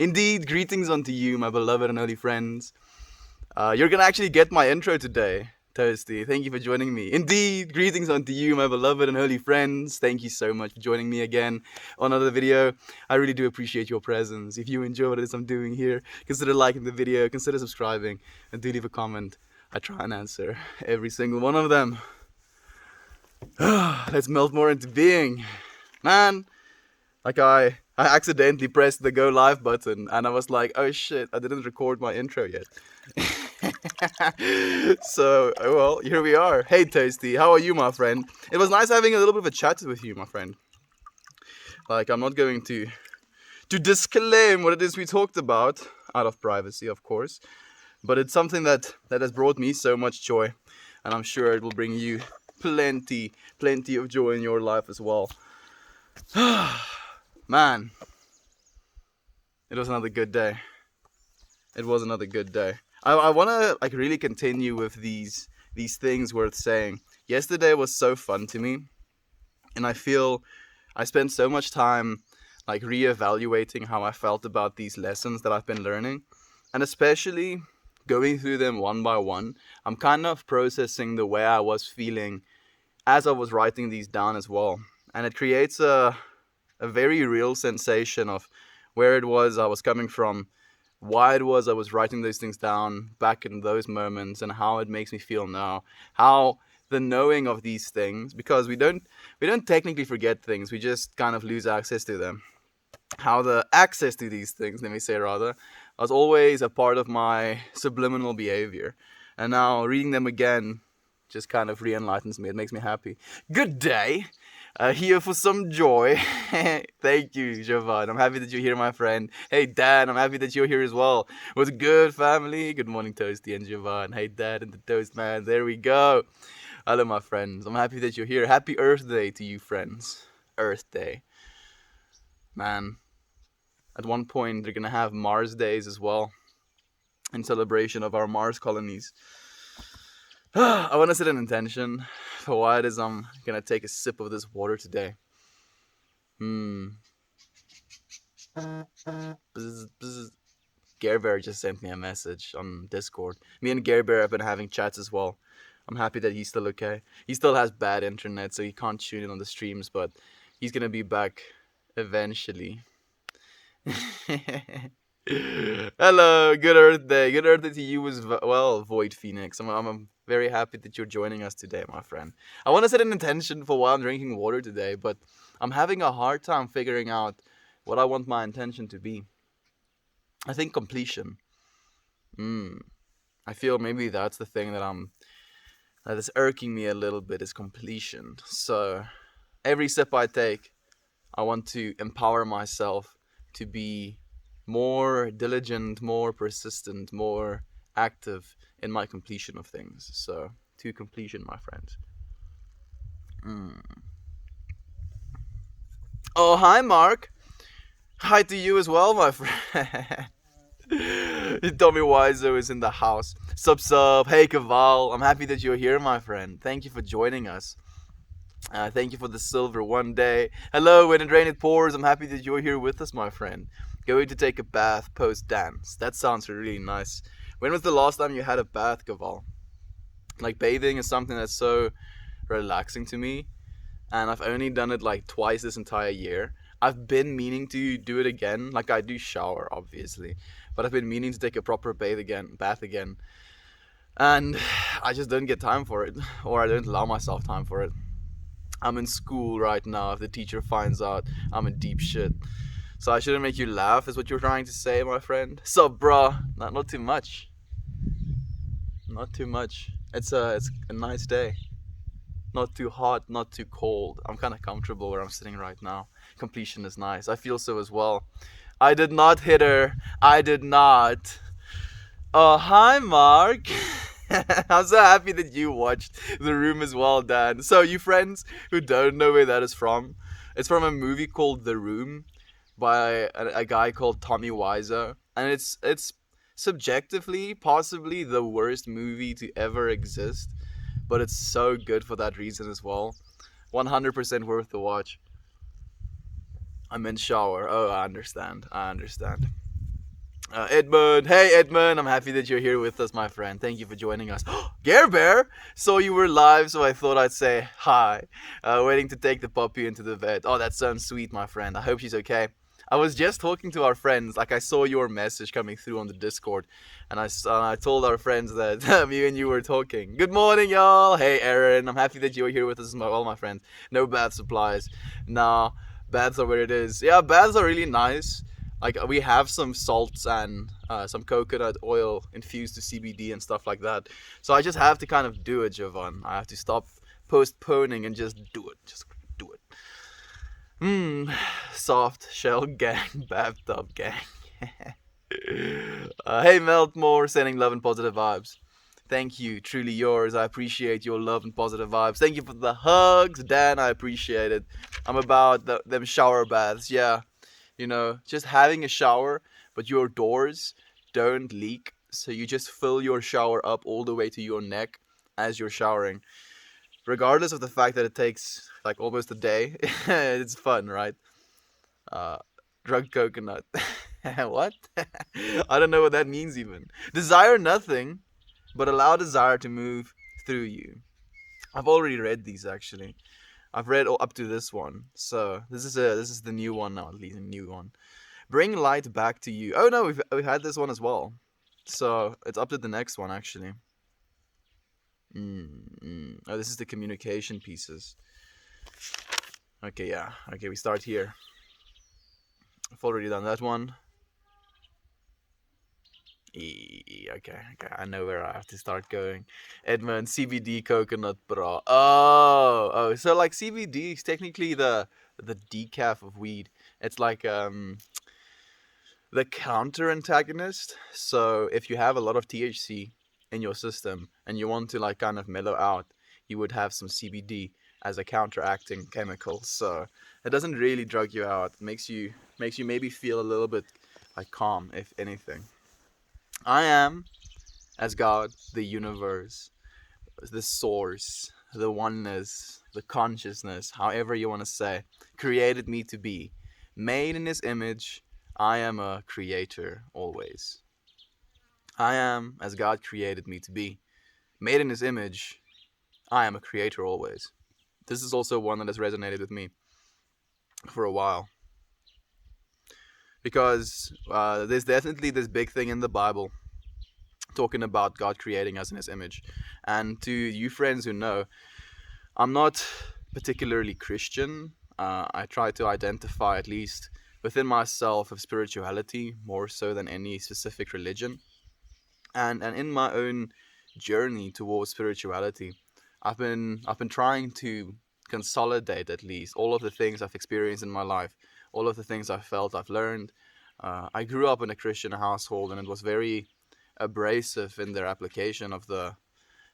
Indeed, greetings unto you, my beloved and holy friends. You're gonna actually get my intro today, Toasty. Thank you for joining me. Indeed, greetings unto you, my beloved and holy friends. Thank you so much for joining me again on another video. I really do appreciate your presence. If you enjoy what it is I'm doing here, consider liking the video, consider subscribing, and do leave a comment. I try and answer every single one of them. Let's melt more into being. Man, like I accidentally pressed the go live button and I was like, oh shit, I didn't record my intro yet. So, well, here we are. Hey Toasty, how are you, my friend? It was nice having a little bit of a chat with you, my friend. Like, I'm not going to disclaim what it is we talked about, out of privacy, of course. But it's something that has brought me so much joy. And I'm sure it will bring you plenty of joy in your life as well. Man, it was another good day. It was another good day. I want to like really continue with these things worth saying. Yesterday was so fun to me, and I feel I spent so much time like reevaluating how I felt about these lessons that I've been learning, and especially going through them one by one. I'm kind of processing the way I was feeling as I was writing these down as well, and it creates a very real sensation of where it was I was coming from, why it was I was writing those things down back in those moments, and how it makes me feel now. How the knowing of these things, because we don't technically forget things, we just kind of lose access to them. How the access to these things, let me say rather, was always a part of my subliminal behavior. And now reading them again just kind of re-enlightens me. It makes me happy. Good day. Here for some joy. Thank you, Jovan. I'm happy that you're here, my friend. Hey, Dad, I'm happy that you're here as well. What's good, family? Good morning, Toasty and Jovan. Hey, Dad and the Toast Man. There we go. Hello, my friends. I'm happy that you're here. Happy Earth Day to you, friends. Earth Day. Man, at one point, they're going to have Mars Days as well, in celebration of our Mars colonies. I want to set an intention for why it is I'm going to take a sip of this water today. Bzz, bzz. Gare Bear just sent me a message on Discord. Me and Gare Bear have been having chats as well. I'm happy that he's still okay. He still has bad internet, so he can't tune in on the streams, but he's going to be back eventually. Hello, good Earth Day. Good Earth Day to you as well, Void Phoenix. I'm very happy that you're joining us today, my friend. I want to set an intention for why I'm drinking water today, but I'm having a hard time figuring out what I want my intention to be. I think completion. I feel maybe that's the thing that is irking me a little bit, is completion. So every sip I take, I want to empower myself to be more diligent, more persistent, more active in my completion of things. So, to completion, my friends. Oh, hi, Mark. Hi to you as well, my friend. Tommy Wiseau is in the house. Sub. Hey, Kaval. I'm happy that you're here, my friend. Thank you for joining us. Thank you for the silver one day. Hello, when it rain it pours. I'm happy that you're here with us, my friend. Going to take a bath post dance. That sounds really nice. When was the last time you had a bath, Gaval? Like, bathing is something that's so relaxing to me, and I've only done it like twice this entire year. I've been meaning to do it again. Like, I do shower, obviously, but I've been meaning to take a proper bath again, and I just don't get time for it, or I don't allow myself time for it. I'm in school right now. If the teacher finds out, I'm in deep shit. So I shouldn't make you laugh, is what you're trying to say, my friend. Sup, bruh? Not too much. Not too much. It's a nice day. Not too hot, not too cold. I'm kind of comfortable where I'm sitting right now. Completion is nice. I feel so as well. I did not hit her. I did not. Oh, hi, Mark. I'm so happy that you watched The Room as well, Dan. So, you friends who don't know where that is from, it's from a movie called The Room by a guy called Tommy Wiseau. And it's subjectively possibly the worst movie to ever exist, but it's so good for that reason as well. 100% worth the watch. I'm in shower. Oh, I understand. Edmund, hey Edmund, I'm happy that you're here with us, my friend. Thank you for joining us. Gare Bear, so you were live, so I thought I'd say hi. Waiting to take the puppy into the vet. Oh, that sounds sweet, my friend. I hope she's okay. I was just talking to our friends. Like I saw your message coming through on the Discord, and I told our friends that me and you were talking. Good morning, y'all. Hey, Aaron. I'm happy that you're here with us as well, my friend. No bath supplies. Nah, baths are where it is. Yeah, baths are really nice. Like we have some salts and some coconut oil infused to CBD and stuff like that. So I just have to kind of do it, Jovan. I have to stop postponing and just do it. Just do it. Soft shell gang, bathtub gang. Hey Meltmore, sending love and positive vibes. Thank you, truly yours. I appreciate your love and positive vibes. Thank you for the hugs, Dan. I appreciate it. I'm about them shower baths. Yeah, just having a shower, but your doors don't leak, so you just fill your shower up all the way to your neck as you're showering. Regardless of the fact that it takes like almost a day, it's fun, right? Uh, Drug coconut. What? I don't know what that means even. Desire nothing, but allow desire to move through you. I've already read these actually. I've read up to this one, so this is the new one now. At least a new one. Bring light back to you. Oh no, we've had this one as well. So it's up to the next one actually. Oh, this is the communication pieces. Okay, yeah. Okay, we start here. I've already done that one. Okay. I know where I have to start going. Edmund, CBD coconut bra. Oh. So like CBD is technically the decaf of weed. It's like the counter antagonist. So if you have a lot of THC in your system and you want to like kind of mellow out, you would have some CBD as a counteracting chemical. So it doesn't really drug you out. It makes you maybe feel a little bit like calm, if anything. I am as God, the universe, the source, the oneness, the consciousness, however you want to say, created me to be. Made in his image, I am a creator always. I am as God created me to be. Made in his image, I am a creator always. This is also one that has resonated with me for a while. Because there's definitely this big thing in the Bible talking about God creating us in his image. And to you friends who know, I'm not particularly Christian. I try to identify, at least within myself, of spirituality more so than any specific religion. And in my own journey towards spirituality, I've been trying to consolidate at least all of the things I've experienced in my life, all of the things I've felt, I've learned. I grew up in a Christian household, and it was very abrasive in their application of the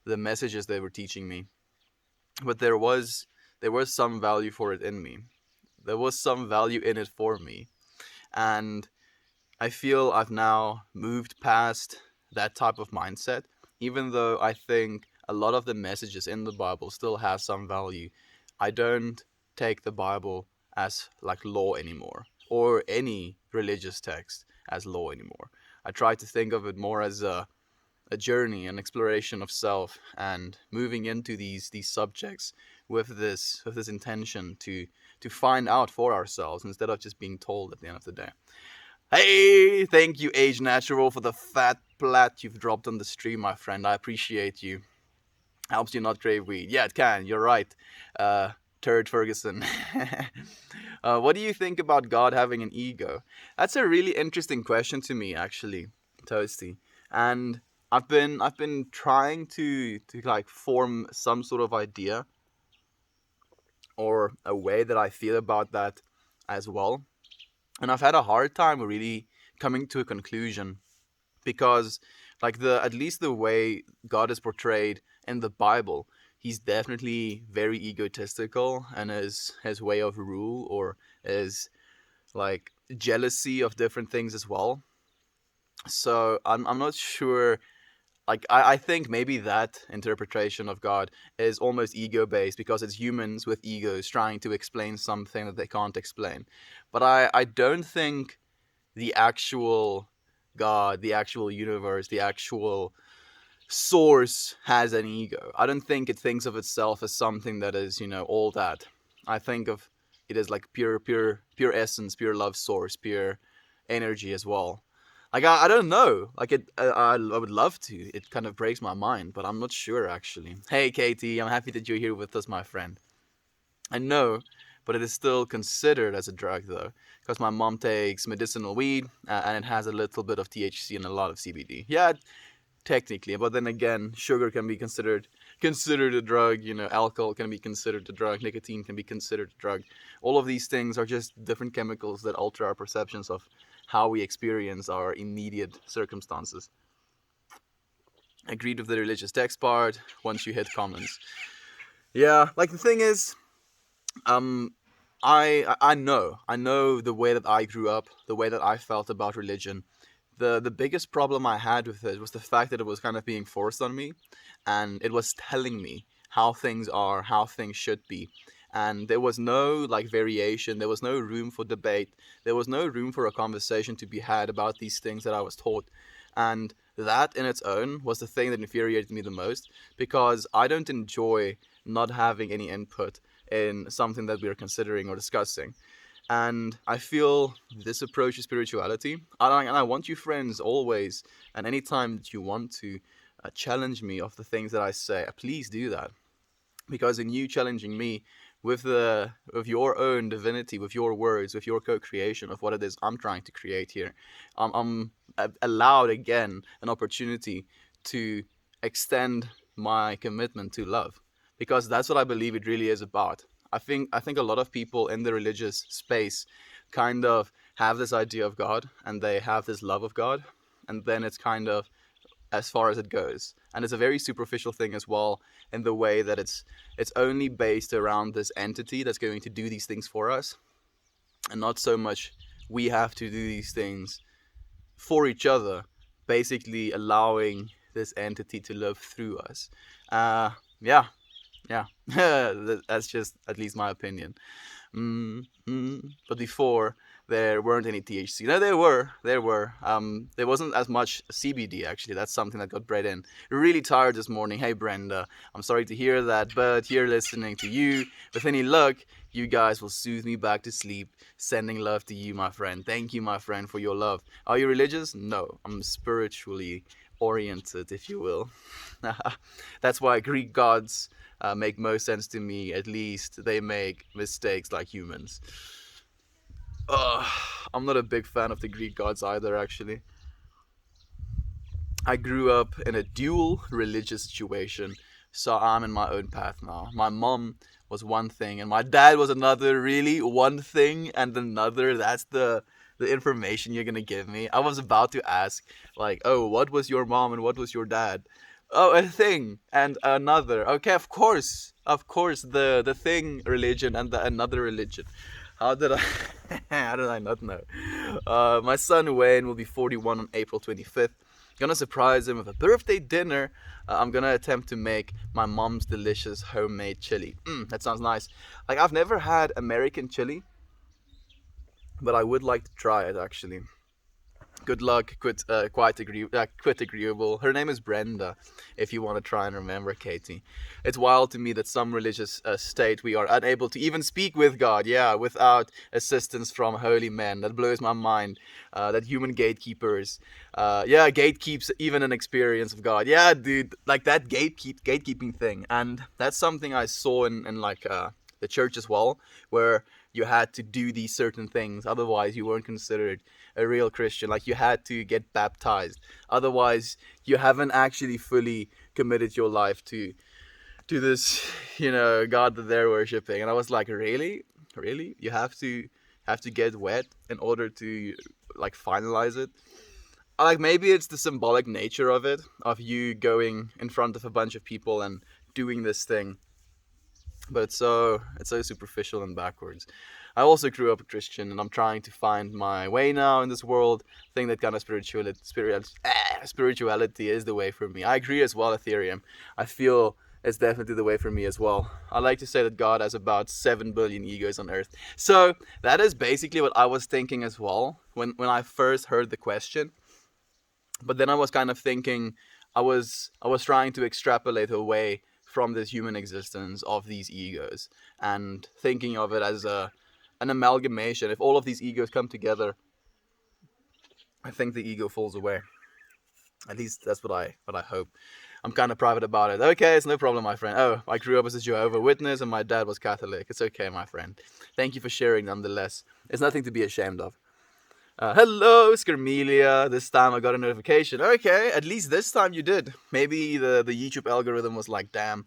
messages they were teaching me. But there was some value for it in me. There was some value in it for me, and I feel I've now moved past that type of mindset, even though I think a lot of the messages in the Bible still have some value. I don't take the Bible as like law anymore, or any religious text as law anymore. I try to think of it more as a journey, an exploration of self, and moving into these subjects with this intention to find out for ourselves instead of just being told at the end of the day. Hey, thank you, Age Natural, for the fat plat you've dropped on the stream, my friend. I appreciate you. Helps you not crave weed. Yeah, it can. You're right. Turd Ferguson. What do you think about God having an ego? That's a really interesting question to me, actually, Toasty. And I've been trying to like form some sort of idea or a way that I feel about that as well. And I've had a hard time really coming to a conclusion, because like at least the way God is portrayed in the Bible, he's definitely very egotistical, and his way of rule or his like jealousy of different things as well. So I'm not sure. Like I think maybe that interpretation of God is almost ego based, because it's humans with egos trying to explain something that they can't explain. But I don't think the actual God, the actual universe, the actual source has an ego. I don't think it thinks of itself as something that is, all that. I think of it as like pure essence, pure love source, pure energy as well. Like I don't know. Like I would love to. It kind of breaks my mind, but I'm not sure actually. Hey Katie, I'm happy that you're here with us, my friend. I know, but it is still considered as a drug though, because my mom takes medicinal weed and it has a little bit of THC and a lot of CBD. Yeah, technically, but then again, sugar can be considered a drug. Alcohol can be considered a drug. Nicotine can be considered a drug. All of these things are just different chemicals that alter our perceptions of how we experience our immediate circumstances. Agreed with the religious text part once you hit comments. Yeah, like the thing is, I know the way that I grew up, the way that I felt about religion. The biggest problem I had with it was the fact that it was kind of being forced on me, and it was telling me how things are, how things should be. And there was no like variation, there was no room for debate, there was no room for a conversation to be had about these things that I was taught. And that in its own was the thing that infuriated me the most, because I don't enjoy not having any input in something that we are considering or discussing. And I feel this approach to spirituality, and I want you friends always, and anytime that you want to challenge me of the things that I say, please do that. Because in you challenging me with your own divinity, with your words, with your co-creation of what it is I'm trying to create here, I'm allowed again an opportunity to extend my commitment to love, because that's what I believe it really is about. I think a lot of people in the religious space kind of have this idea of God and they have this love of God, and then it's kind of as far as it goes. And it's a very superficial thing as well, in the way that it's only based around this entity that's going to do these things for us, and not so much we have to do these things for each other, basically allowing this entity to live through us. Yeah, yeah. That's just at least my opinion. But before, there weren't any THC. No, there were. There wasn't as much CBD actually. That's something that got bred in. Really tired this morning. Hey Brenda, I'm sorry to hear that, but here listening to you, with any luck, you guys will soothe me back to sleep. Sending love to you, my friend. Thank you, my friend, for your love. Are you religious? No, I'm spiritually oriented, if you will. That's why Greek gods make most sense to me. At least they make mistakes like humans. I'm not a big fan of the Greek gods either, actually. I grew up in a dual religious situation, so I'm in my own path now. My mom was one thing, and my dad was another. Really, one thing and another. That's the information you're gonna give me. I was about to ask, like, oh, what was your mom and what was your dad? Oh, a thing and another. Okay, of course, the thing religion and the another religion. How did I? How did I not know? My son Wayne will be 41 on April 25th. Gonna surprise him with a birthday dinner. I'm gonna attempt to make my mom's delicious homemade chili. That sounds nice. Like, I've never had American chili, but I would like to try it actually. Good luck, quite agreeable. Her name is Brenda, if you want to try and remember, Katie. It's wild to me that some religious state we are unable to even speak with God, yeah, without assistance from holy men. That blows my mind. That human gatekeepers, yeah, gatekeeps even an experience of God. Yeah, dude, like that gatekeeping thing. And that's something I saw in like the church as well, where you had to do these certain things, otherwise you weren't considered a real Christian. Like, you had to get baptized, otherwise you haven't actually fully committed your life to this, God that they're worshiping. And I was like, really, you have to get wet in order to like finalize it. Like, maybe it's the symbolic nature of it, of you going in front of a bunch of people and doing this thing, but it's so superficial and backwards. I also grew up a Christian, and I'm trying to find my way now in this world. I think that kind of spirituality is the way for me. I agree as well, Ethereum. I feel it's definitely the way for me as well. I like to say that God has about 7 billion egos on Earth. So that is basically what I was thinking as well when I first heard the question. But then I was kind of thinking, I was trying to extrapolate away from this human existence of these egos, and thinking of it as an amalgamation. If all of these egos come together, I think the ego falls away. At least that's what I hope. I'm kind of private about it. Okay, it's no problem, my friend. Oh, I grew up as a Jehovah's Witness and my dad was Catholic. It's okay, my friend. Thank you for sharing nonetheless. It's nothing to be ashamed of. Hello, Skermelia. This time I got a notification. Okay, at least this time you did. Maybe the YouTube algorithm was like, damn,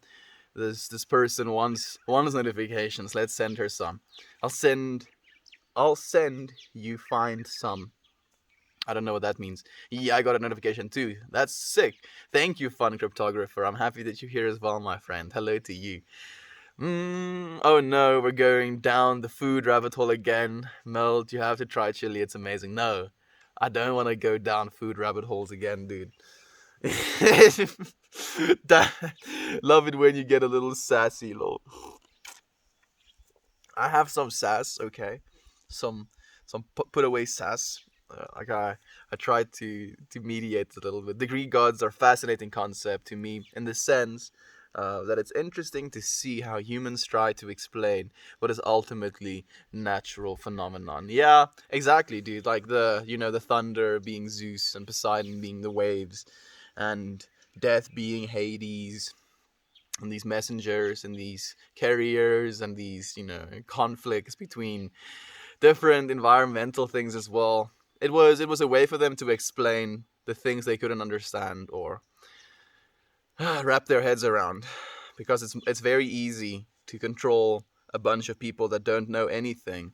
this person wants notifications. Let's send her some. I'll send you find some. I don't know what that means. Yeah, I got a notification too. That's sick. Thank you, fun cryptographer. I'm happy that you're here as well, my friend. Hello to you. Oh no, we're going down the food rabbit hole again. Meld, you have to try chili. It's amazing. No, I don't want to go down food rabbit holes again, dude. Love it when you get a little sassy, lol. I have some sass, okay, some put away sass. I tried to mediate a little bit. The Greek gods are a fascinating concept to me in the sense that it's interesting to see how humans try to explain what is ultimately natural phenomenon. Yeah, exactly, dude. Like the thunder being Zeus and Poseidon being the waves, and death being Hades, and these messengers and these carriers and these conflicts between different environmental things as well. It was a way for them to explain the things they couldn't understand or wrap their heads around, because it's very easy to control a bunch of people that don't know anything.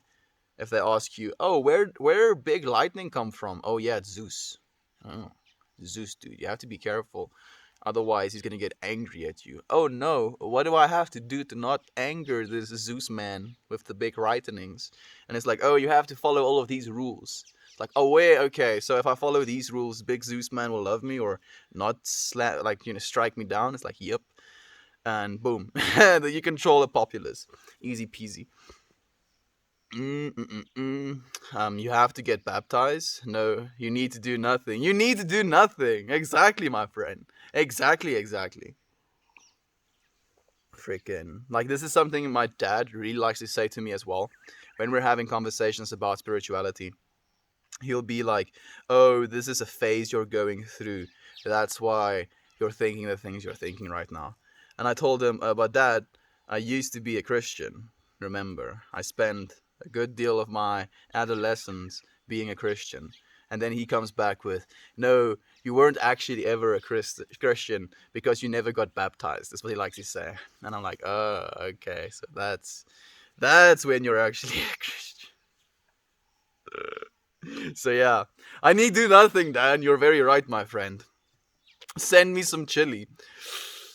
If they ask you, oh, where big lightning come from? Oh yeah, it's Zeus. Oh, Zeus, dude, you have to be careful. Otherwise, he's gonna get angry at you. Oh no, what do I have to do to not anger this Zeus man with the big lightnings? And it's like, oh, you have to follow all of these rules. It's like, oh wait, okay, so if I follow these rules, big Zeus man will love me or not strike me down. It's like, yep, and boom, you control the populace, easy peasy. You have to get baptized. No, you need to do nothing. You need to do nothing. Exactly, my friend. Exactly. Freaking. Like, this is something my dad really likes to say to me as well. When we're having conversations about spirituality, he'll be like, oh, this is a phase you're going through. That's why you're thinking the things you're thinking right now. And I told him, but dad, I used to be a Christian. Remember, I spent a good deal of my adolescence being a Christian. And then he comes back with, no, you weren't actually ever a Christian because you never got baptized. That's what he likes to say. And I'm like, oh, okay, so that's when you're actually a Christian. So yeah, I need do nothing, Dan. You're very right, my friend. Send me some chili.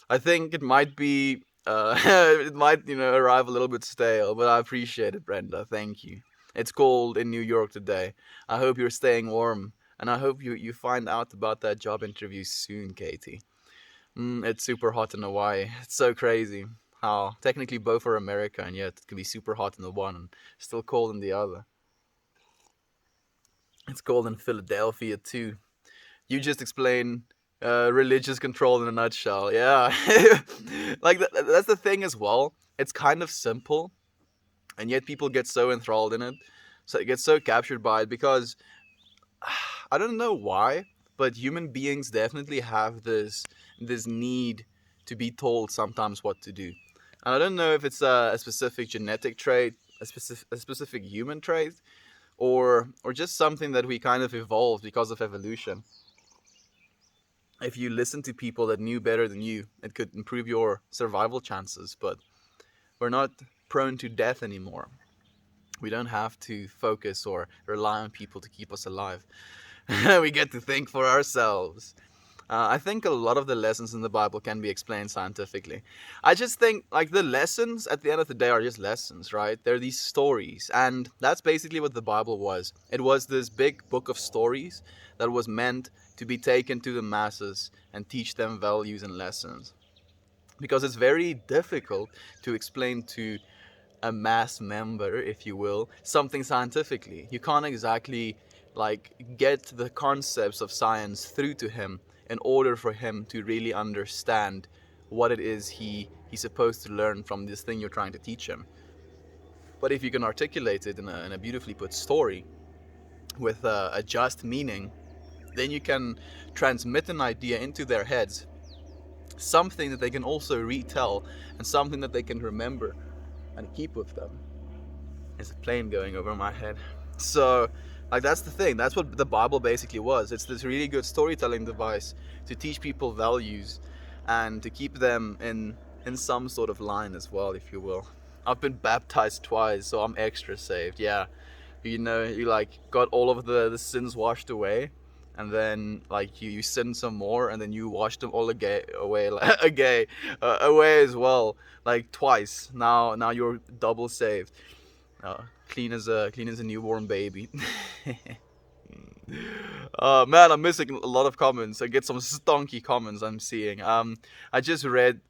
I think it might be it might arrive a little bit stale, but I appreciate it, Brenda. Thank you. It's cold in New York today. I hope you're staying warm, and I hope you find out about that job interview soon, Katie. It's super hot in Hawaii. It's so crazy how technically both are America, and yet it can be super hot in the one and still cold in the other. It's cold in Philadelphia too. You just explain religious control in a nutshell. Yeah, like that's the thing as well. It's kind of simple, and yet people get so enthralled in it, so it gets so captured by it because I don't know why, but human beings definitely have this need to be told sometimes what to do. And I don't know if it's a specific genetic trait, a specific human trait, or just something that we kind of evolved because of evolution. If you listen to people that knew better than you, it could improve your survival chances, but we're not prone to death anymore. We don't have to focus or rely on people to keep us alive. We get to think for ourselves. I think a lot of the lessons in the Bible can be explained scientifically. I just think, like, the lessons at the end of the day are just lessons, right? They're these stories, and that's basically what the Bible was. It was this big book of stories that was meant to be taken to the masses and teach them values and lessons. Because it's very difficult to explain to a mass member, if you will, something scientifically. You can't exactly like get the concepts of science through to him in order for him to really understand what it is he's supposed to learn from this thing you're trying to teach him. But if you can articulate it in a beautifully put story with a just meaning, then you can transmit an idea into their heads, something that they can also retell and something that they can remember and keep with them. There's a plane going over my head. So, like, that's the thing. That's what the Bible basically was. It's this really good storytelling device to teach people values and to keep them in some sort of line as well, if you will. I've been baptized twice, so I'm extra saved. Yeah, you know, you like got all of the sins washed away, and then like you sin some more, and then you wash them all away away as well, like twice. Now you're double saved. Clean as a newborn baby. Man, I'm missing a lot of comments. I get some stonky comments I'm seeing. I just read.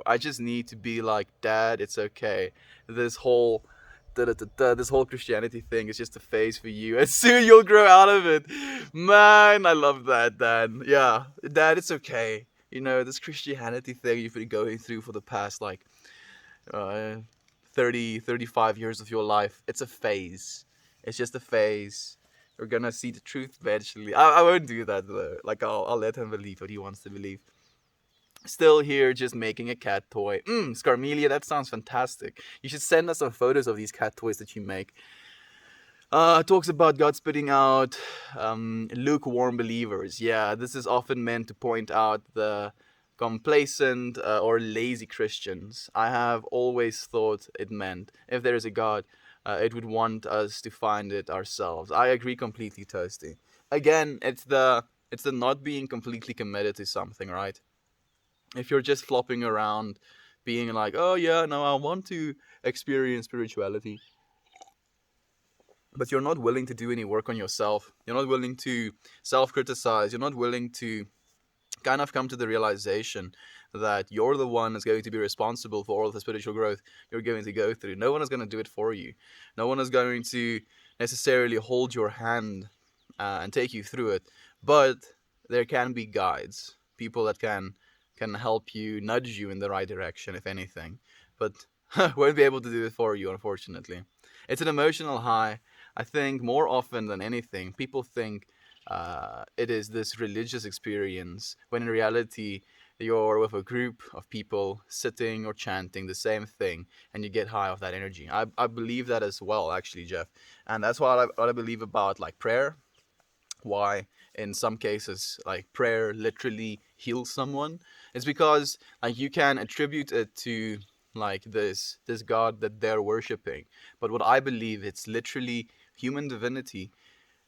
I just need to be like Dad. It's okay. This whole. This whole Christianity thing is just a phase for you, and soon you'll grow out of it. Man, I love that, Dad. Yeah, Dad, it's okay. You know, this Christianity thing you've been going through for the past like uh, 35 years of your life. It's a phase. It's just a phase. You're gonna see the truth eventually. I won't do that though. Like I'll let him believe what he wants to believe. Still here, just making a cat toy. Scarmelia, that sounds fantastic. You should send us some photos of these cat toys that you make. Talks about God spitting out lukewarm believers. Yeah, this is often meant to point out the complacent or lazy Christians. I have always thought it meant if there is a God, it would want us to find it ourselves. I agree completely, Toasty. Again, it's the not being completely committed to something, right? If you're just flopping around, being like, oh yeah, no, I want to experience spirituality, but you're not willing to do any work on yourself. You're not willing to self-criticize. You're not willing to kind of come to the realization that you're the one that's going to be responsible for all of the spiritual growth you're going to go through. No one is going to do it for you. No one is going to necessarily hold your hand and take you through it. But there can be guides, people that can help you, nudge you in the right direction, if anything. But won't be able to do it for you, unfortunately. It's an emotional high. I think more often than anything, people think it is this religious experience, when in reality, you're with a group of people sitting or chanting the same thing, and you get high off that energy. I believe that as well, actually, Jeff. And that's what I believe about like prayer. Why in some cases like prayer literally heals someone. It's because like you can attribute it to like this God that they're worshiping. But what I believe, it's literally human divinity,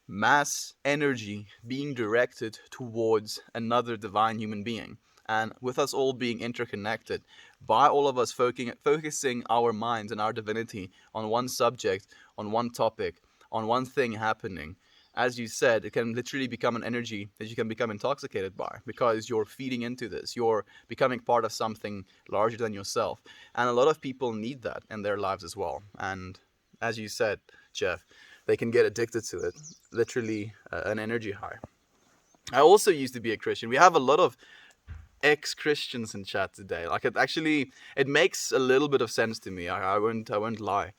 mass energy being directed towards another divine human being. And with us all being interconnected, by all of us focusing our minds and our divinity on one subject, on one topic, on one thing happening, as you said, it can literally become an energy that you can become intoxicated by, because you're feeding into this. You're becoming part of something larger than yourself. And a lot of people need that in their lives as well. And as you said, Jeff, they can get addicted to it. Literally an energy high. I also used to be a Christian. We have a lot of ex-Christians in chat today. Like it makes a little bit of sense to me. I won't lie.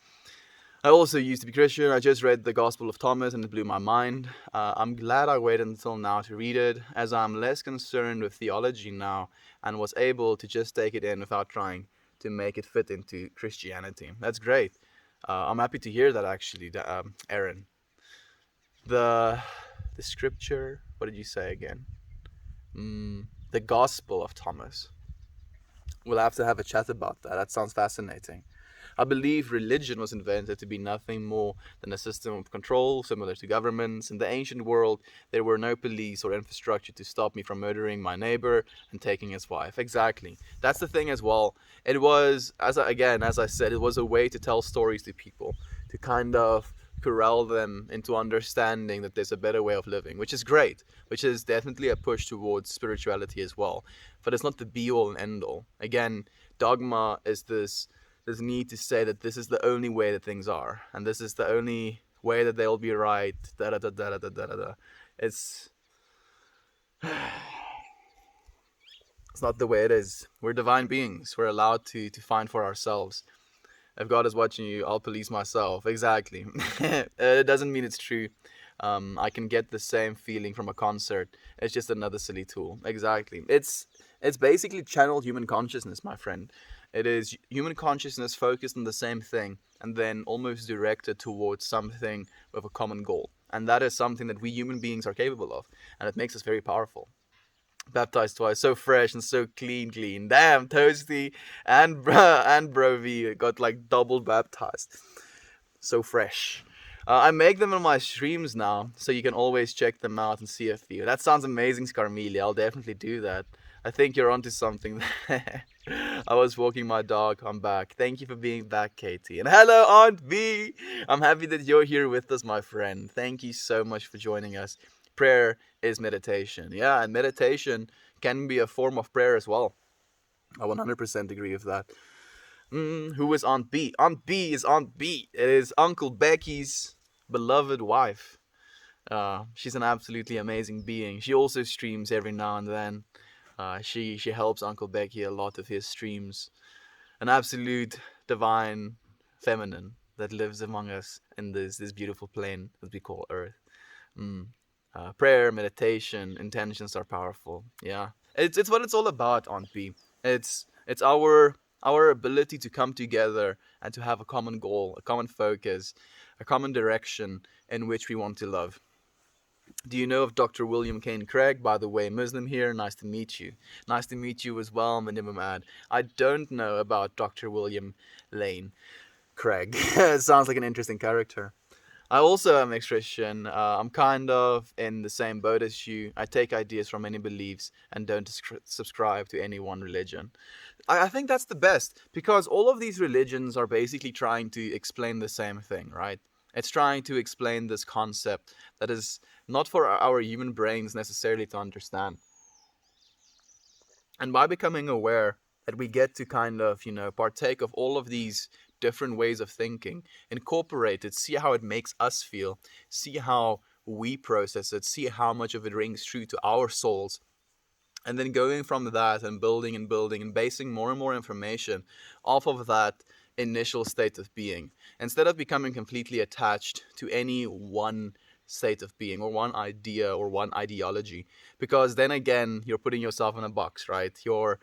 I also used to be Christian. I just read the Gospel of Thomas and it blew my mind. I'm glad I waited until now to read it, as I'm less concerned with theology now and was able to just take it in without trying to make it fit into Christianity. That's great. I'm happy to hear that, actually, Aaron. The scripture, what did you say again? The Gospel of Thomas. We'll have to have a chat about that. That sounds fascinating. I believe religion was invented to be nothing more than a system of control, similar to governments. In the ancient world, there were no police or infrastructure to stop me from murdering my neighbor and taking his wife. Exactly. That's the thing as well. It was, as I said, it was a way to tell stories to people, to kind of corral them into understanding that there's a better way of living, which is great, which is definitely a push towards spirituality as well. But it's not the be-all and end-all. Again, dogma is this need to say that this is the only way that things are, and this is the only way that they'll be right. Da da da da da da da da. It's it's not the way it is. We're divine beings. We're allowed to find for ourselves. If God is watching you, I'll police myself. Exactly. It doesn't mean it's true. I can get the same feeling from a concert. It's just another silly tool. Exactly. It's basically channeled human consciousness, my friend. It is human consciousness focused on the same thing and then almost directed towards something with a common goal. And that is something that we human beings are capable of. And it makes us very powerful. Baptized twice, so fresh and so clean. Damn, Toasty and Bro V got like double baptized. So fresh. I make them on my streams now, so you can always check them out and see a few. That sounds amazing, Scarmelia. I'll definitely do that. I think you're onto something there. I was walking my dog. I'm back. Thank you for being back, Katie. And hello, Aunt V. I'm happy that you're here with us, my friend. Thank you so much for joining us. Prayer is meditation. Yeah, and meditation can be a form of prayer as well. I 100% agree with that. Who is Aunt B? Aunt B is Aunt B. It is Uncle Becky's beloved wife. She's an absolutely amazing being. She also streams every now and then. She helps Uncle Becky a lot of his streams. An absolute divine feminine that lives among us in this beautiful plane that we call Earth. Prayer, meditation, intentions are powerful. Yeah, it's what it's all about, Aunt B. It's our ability to come together and to have a common goal, a common focus, a common direction in which we want to love. Do you know of Dr. William Kane Craig? By the way, Muslim here, nice to meet you. Nice to meet you as well, Minimum. I don't know about Dr. William Lane Craig. Sounds like an interesting character. I also am ex-Christian. I'm kind of in the same boat as you. I take ideas from many beliefs and don't subscribe to any one religion. I think that's the best, because all of these religions are basically trying to explain the same thing, right? It's trying to explain this concept that is not for our human brains necessarily to understand. And by becoming aware that we get to kind of, partake of all of these different ways of thinking, incorporate it, see how it makes us feel, see how we process it, see how much of it rings true to our souls, and then going from that and building and basing more and more information off of that initial state of being, instead of becoming completely attached to any one state of being or one idea or one ideology, because then again you're putting yourself in a box, right? You're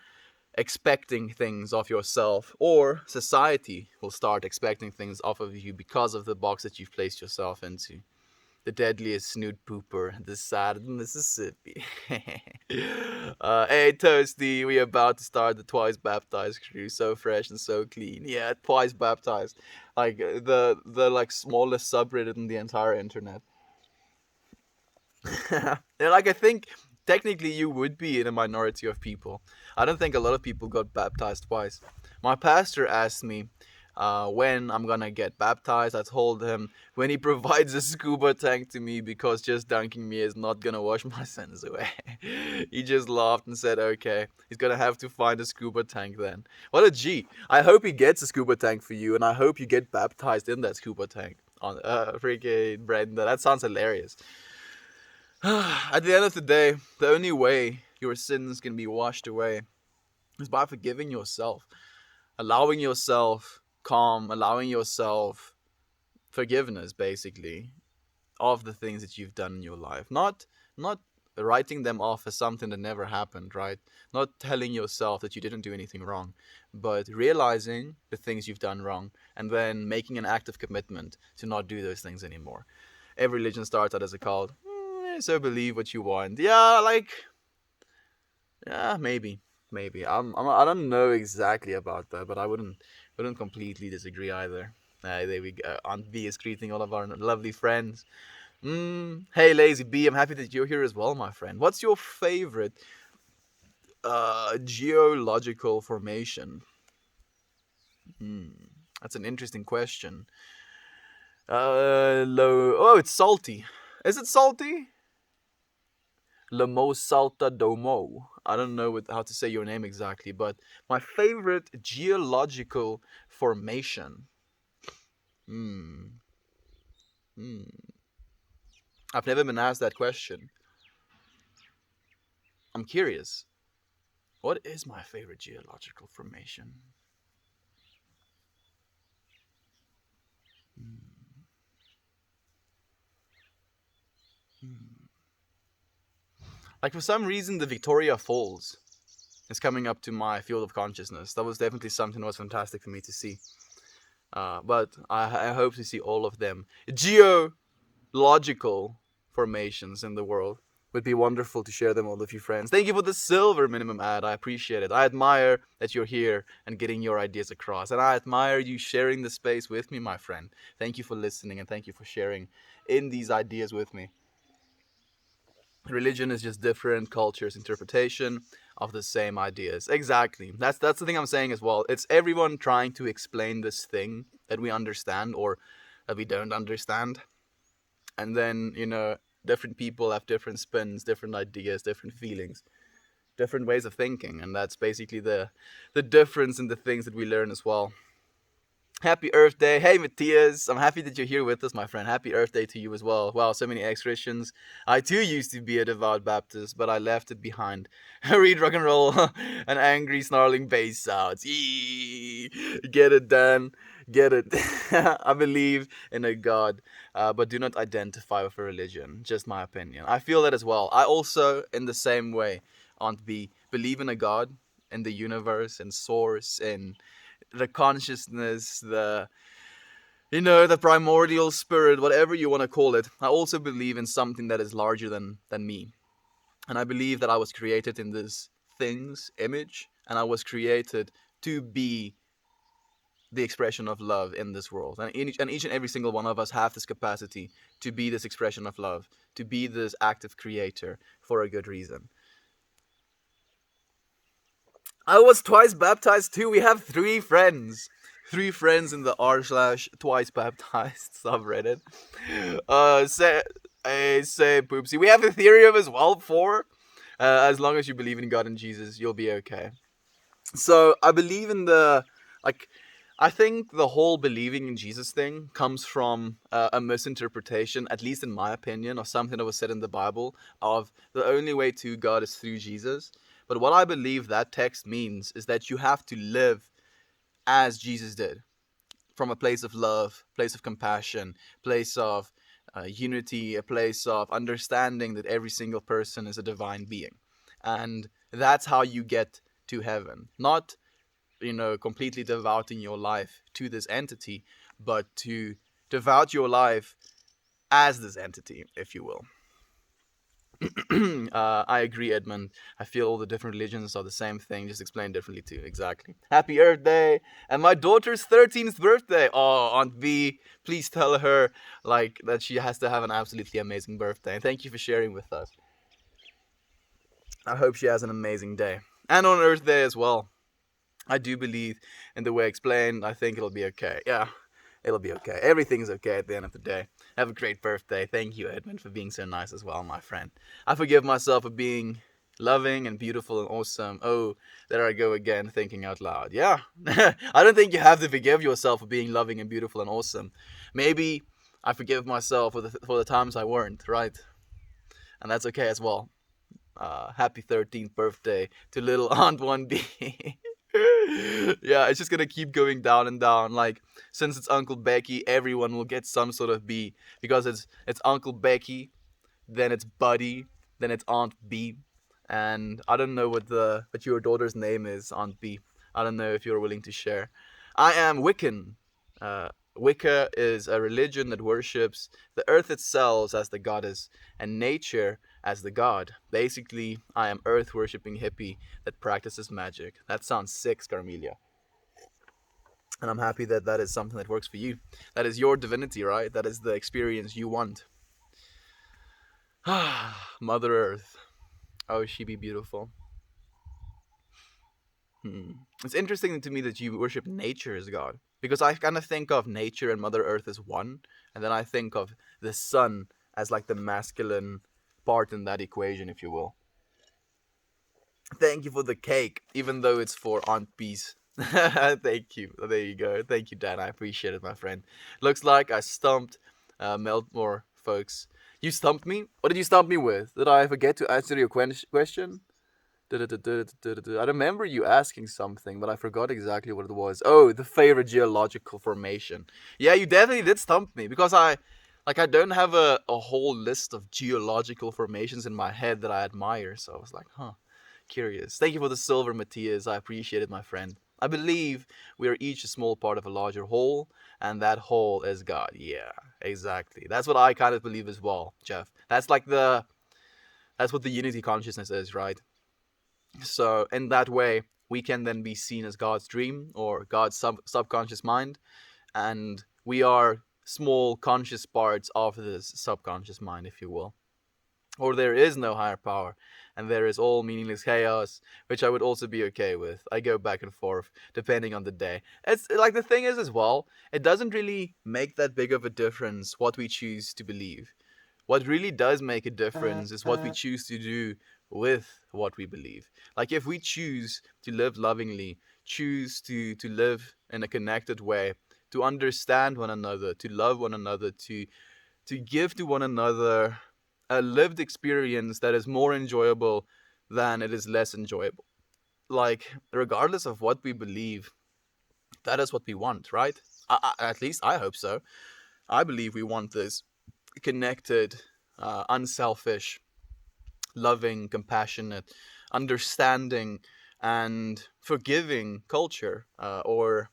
expecting things of yourself, or society will start expecting things off of you because of the box that you've placed yourself into. The deadliest snoot pooper this side of the Mississippi. Hey Toasty, we about to start the Twice Baptized crew. So fresh and so clean. Yeah, Twice Baptized, like the like smallest subreddit in the entire internet. And like, I think technically you would be in a minority of people. I don't think a lot of people got baptized twice. My pastor asked me when I'm gonna get baptized. I told him when he provides a scuba tank to me, because just dunking me is not gonna wash my sins away. He just laughed and said, okay, he's gonna have to find a scuba tank then. What a G. I hope he gets a scuba tank for you, and I hope you get baptized in that scuba tank. On freaking Brenda, that sounds hilarious. At the end of the day, the only way your sins can be washed away is by forgiving yourself, allowing yourself calm, allowing yourself forgiveness, basically, of the things that you've done in your life. Not writing them off as something that never happened, right? Not telling yourself that you didn't do anything wrong, but realizing the things you've done wrong and then making an active commitment to not do those things anymore. Every religion starts out as a cult. So believe what you want. Yeah, maybe. I don't know exactly about that, but I wouldn't completely disagree either. There we go. Aunt B is greeting all of our lovely friends. Hey, Lazy B, I'm happy that you're here as well, my friend. What's your favorite geological formation? That's an interesting question. Oh, it's salty. Is it salty? Lemo Salta Domo. I don't know how to say your name exactly, but my favorite geological formation. Hmm. I've never been asked that question. I'm curious. What is my favorite geological formation? Hmm. Hmm. Like, for some reason, the Victoria Falls is coming up to my field of consciousness. That was definitely something that was fantastic for me to see. But I hope to see all of them. Geological formations in the world. Would be wonderful to share them all with you friends. Thank you for the silver minimum ad. I appreciate it. I admire that you're here and getting your ideas across. And I admire you sharing the space with me, my friend. Thank you for listening and thank you for sharing in these ideas with me. Religion is just different cultures' interpretation of the same ideas. Exactly. That's the thing I'm saying as well. It's everyone trying to explain this thing that we understand or that we don't understand. And then, different people have different spins, different ideas, different feelings, different ways of thinking, and that's basically the difference in the things that we learn as well. Happy Earth Day. Hey, Matthias. I'm happy that you're here with us, my friend. Happy Earth Day to you as well. Wow, so many ex-Christians. I too used to be a devout Baptist, but I left it behind. Read rock and roll and angry, snarling bass sounds. Eee! Get it, Dan. Get it. I believe in a God, but do not identify with a religion. Just my opinion. I feel that as well. I also, in the same way, Aunt B, believe in a God, in the universe, in source, in the consciousness, the primordial spirit, whatever you want to call it. I also believe in something that is larger than me. And I believe that I was created in this thing's image, and I was created to be the expression of love in this world. And each and every single one of us have this capacity to be this expression of love, to be this active creator for a good reason. I was twice baptized too. We have three friends. Three friends in the r slash twice baptized subreddit. Say poopsie. We have Ethereum as well. For as long as you believe in God and Jesus, you'll be okay. So I believe in like. I think the whole believing in Jesus thing comes from a misinterpretation, at least in my opinion, of something that was said in the Bible of the only way to God is through Jesus. But what I believe that text means is that you have to live as Jesus did, from a place of love, place of compassion, place of unity, a place of understanding that every single person is a divine being. And that's how you get to heaven. Not, completely devoting your life to this entity, but to devote your life as this entity, if you will. I agree, Edmund. I feel all the different religions are the same thing, just explained differently too. Exactly. Happy Earth Day, and my daughter's 13th birthday. Oh, Aunt B, please tell her that she has to have an absolutely amazing birthday. And thank you for sharing with us. I hope she has an amazing day, and on Earth Day as well. I do believe in the way I explained. I think it'll be okay. Yeah, it'll be okay. Everything's okay at the end of the day. Have a great birthday. Thank you, Edmund, for being so nice as well, my friend. I forgive myself for being loving and beautiful and awesome. Oh, there I go again, thinking out loud. Yeah, I don't think you have to forgive yourself for being loving and beautiful and awesome. Maybe I forgive myself for the times I weren't, right? And that's okay as well. Happy 13th birthday to little Aunt 1B. Yeah, it's just gonna keep going down and down. Like, since it's Uncle Becky, everyone will get some sort of B because it's Uncle Becky, then it's Buddy, then it's Aunt B, and I don't know what your daughter's name is, Aunt B. I don't know if you're willing to share. I am Wiccan. Wicca is a religion that worships the earth itself as the goddess and nature as the god. Basically, I am earth worshipping hippie that practices magic. That sounds sick, Scarmelia. And I'm happy that that is something that works for you. That is your divinity, right? That is the experience you want. Mother Earth. Oh, she be beautiful. It's interesting to me that you worship nature as God. Because I kind of think of nature and Mother Earth as one. And then I think of the sun as like the masculine part in that equation, if you will. Thank you for the cake, even though it's for Aunt B's. Thank you. There you go. Thank you, Dan. I appreciate it, my friend. Looks like I stumped Meltmore folks. You stumped me? What did you stump me with? Did I forget to answer your question? I remember you asking something, but I forgot exactly what it was. Oh, the favorite geological formation. Yeah, you definitely did stump me because I don't have a whole list of geological formations in my head that I admire. So I was like, huh, curious. Thank you for the silver, Matthias. I appreciate it, my friend. I believe we are each a small part of a larger whole, and that whole is God. Yeah, exactly. That's what I kind of believe as well, Jeff. That's what the unity consciousness is, right? So in that way, we can then be seen as God's dream or God's subconscious mind, and we are small conscious parts of this subconscious mind, if you will. Or there is no higher power, and there is all meaningless chaos, which I would also be okay with. I go back and forth depending on the day. It's like the thing is as well, it doesn't really make that big of a difference what we choose to believe. What really does make a difference is what we choose to do with what we believe. Like if we choose to live lovingly, choose to live in a connected way, to understand one another, to love one another, to give to one another a lived experience that is more enjoyable than it is less enjoyable. Like regardless of what we believe, that is what we want, right? At least I hope so. I believe we want this connected, unselfish, loving, compassionate, understanding, and forgiving culture or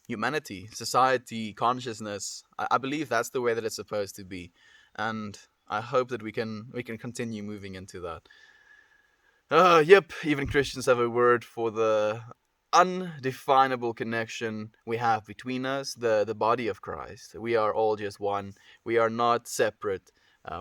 humanity, society, consciousness. I believe that's the way that it's supposed to be, and I hope that we can continue moving into that. Yep, even Christians have a word for the undefinable connection we have between us, the body of Christ. We are all just one. We are not separate.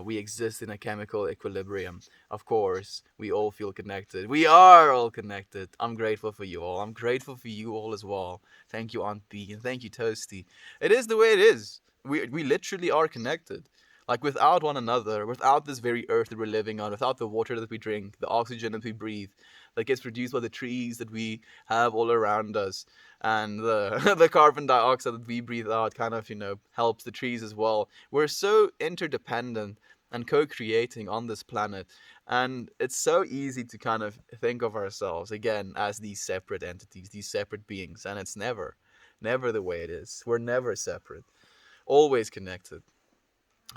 We exist in a chemical equilibrium. Of course, we all feel connected. We are all connected. I'm grateful for you all. I'm grateful for you all as well. Thank you, Aunt B, and thank you, Toasty. It is the way it is. We literally are connected. Like without one another, without this very earth that we're living on, without the water that we drink, the oxygen that we breathe, that gets produced by the trees that we have all around us, and the the carbon dioxide that we breathe out kind of helps the trees as well. We're so interdependent and co-creating on this planet, and it's so easy to kind of think of ourselves again as these separate entities, these separate beings, and it's never the way it is. We're never separate, always connected.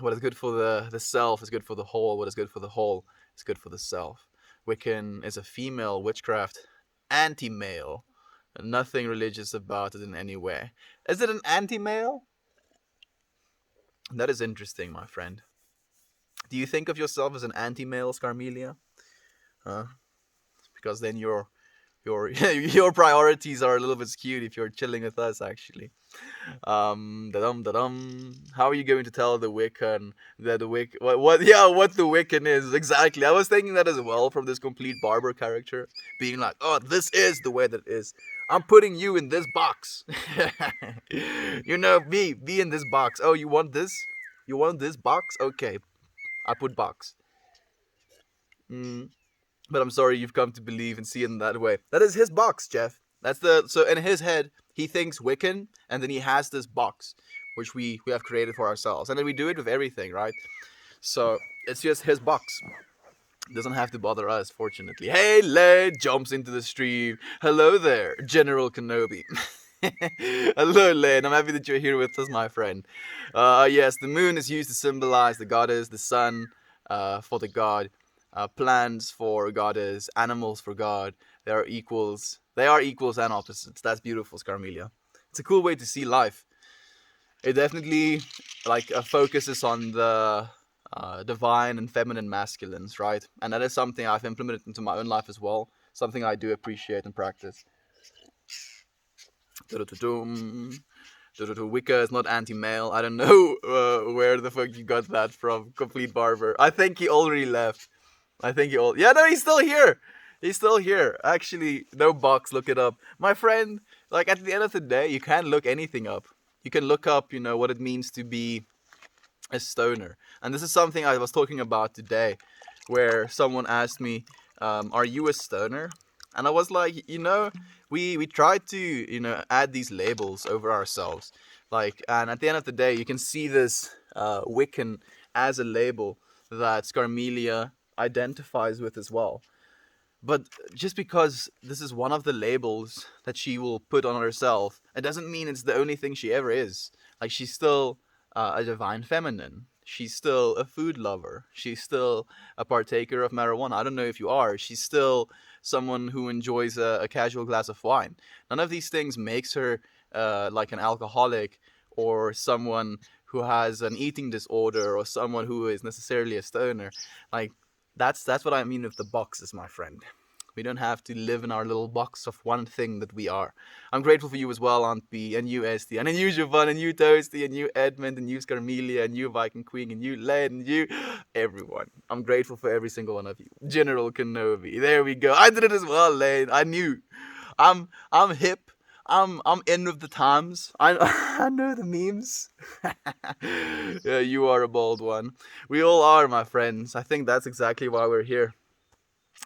What is good for the self is good for the whole. What is good for the whole is good for the self. Wiccan is a female witchcraft anti-male. Nothing religious about it in any way. Is it an anti-male? That is interesting, my friend. Do you think of yourself as an anti-male, Scarmelia? Huh? Because then your your priorities are a little bit skewed if you're chilling with us, actually. Da-dum, da-dum. How are you going to tell the Wiccan that the what the Wiccan is exactly? I was thinking that as well from this complete barber character, being like, oh, this is the way that it is. I'm putting you in this box. Be in this box. Oh, you want this? You want this box? Okay, I put box. Mm. But I'm sorry you've come to believe and see it in that way. That is his box, Jeff. So in his head, he thinks Wiccan, and then he has this box, which we have created for ourselves. And then we do it with everything, right? So it's just his box. It doesn't have to bother us, fortunately. Hey, Led jumps into the stream. Hello there, General Kenobi. Hello, Lane. I'm happy that you're here with us, my friend. Yes, the moon is used to symbolize the goddess, the sun for the god, plants for goddess, animals for god. They are equals. They are equals and opposites. That's beautiful, Scarmelia. It's a cool way to see life. It definitely focuses on the divine and feminine masculines, right? And that is something I've implemented into my own life as well. Something I do appreciate and practice. Wicca is not anti-male. I don't know where the fuck you got that from. Complete barber. I think he already left. Yeah, no, he's still here. He's still here. Actually, no box. Look it up, my friend. Like at the end of the day, you can't look anything up. You can look up, what it means to be a stoner. And this is something I was talking about today, where someone asked me, "Are you a stoner?" And I was like, we try to add these labels over ourselves, and at the end of the day, you can see this Wiccan as a label that Scarmelia identifies with as well. But just because this is one of the labels that she will put on herself, it doesn't mean it's the only thing she ever is. Like, she's still a divine feminine. She's still a food lover. She's still a partaker of marijuana. I don't know if you are. She's still someone who enjoys a casual glass of wine. None of these things makes her like an alcoholic, or someone who has an eating disorder, or someone who is necessarily a stoner. Like, that's what I mean with the boxes, my friend. We don't have to live in our little box of one thing that we are. I'm grateful for you as well, Aunt B, and you, Esty, and you, Jovan, and you, Toasty, and you, Edmund, and you, Scarmelia, and you, Viking Queen, and you, Len, and you, everyone. I'm grateful for every single one of you. General Kenobi. There we go. I did it as well, Lane. I knew. I'm hip. I'm in with the times. I know the memes. Yeah, you are a bold one. We all are, my friends. I think that's exactly why we're here.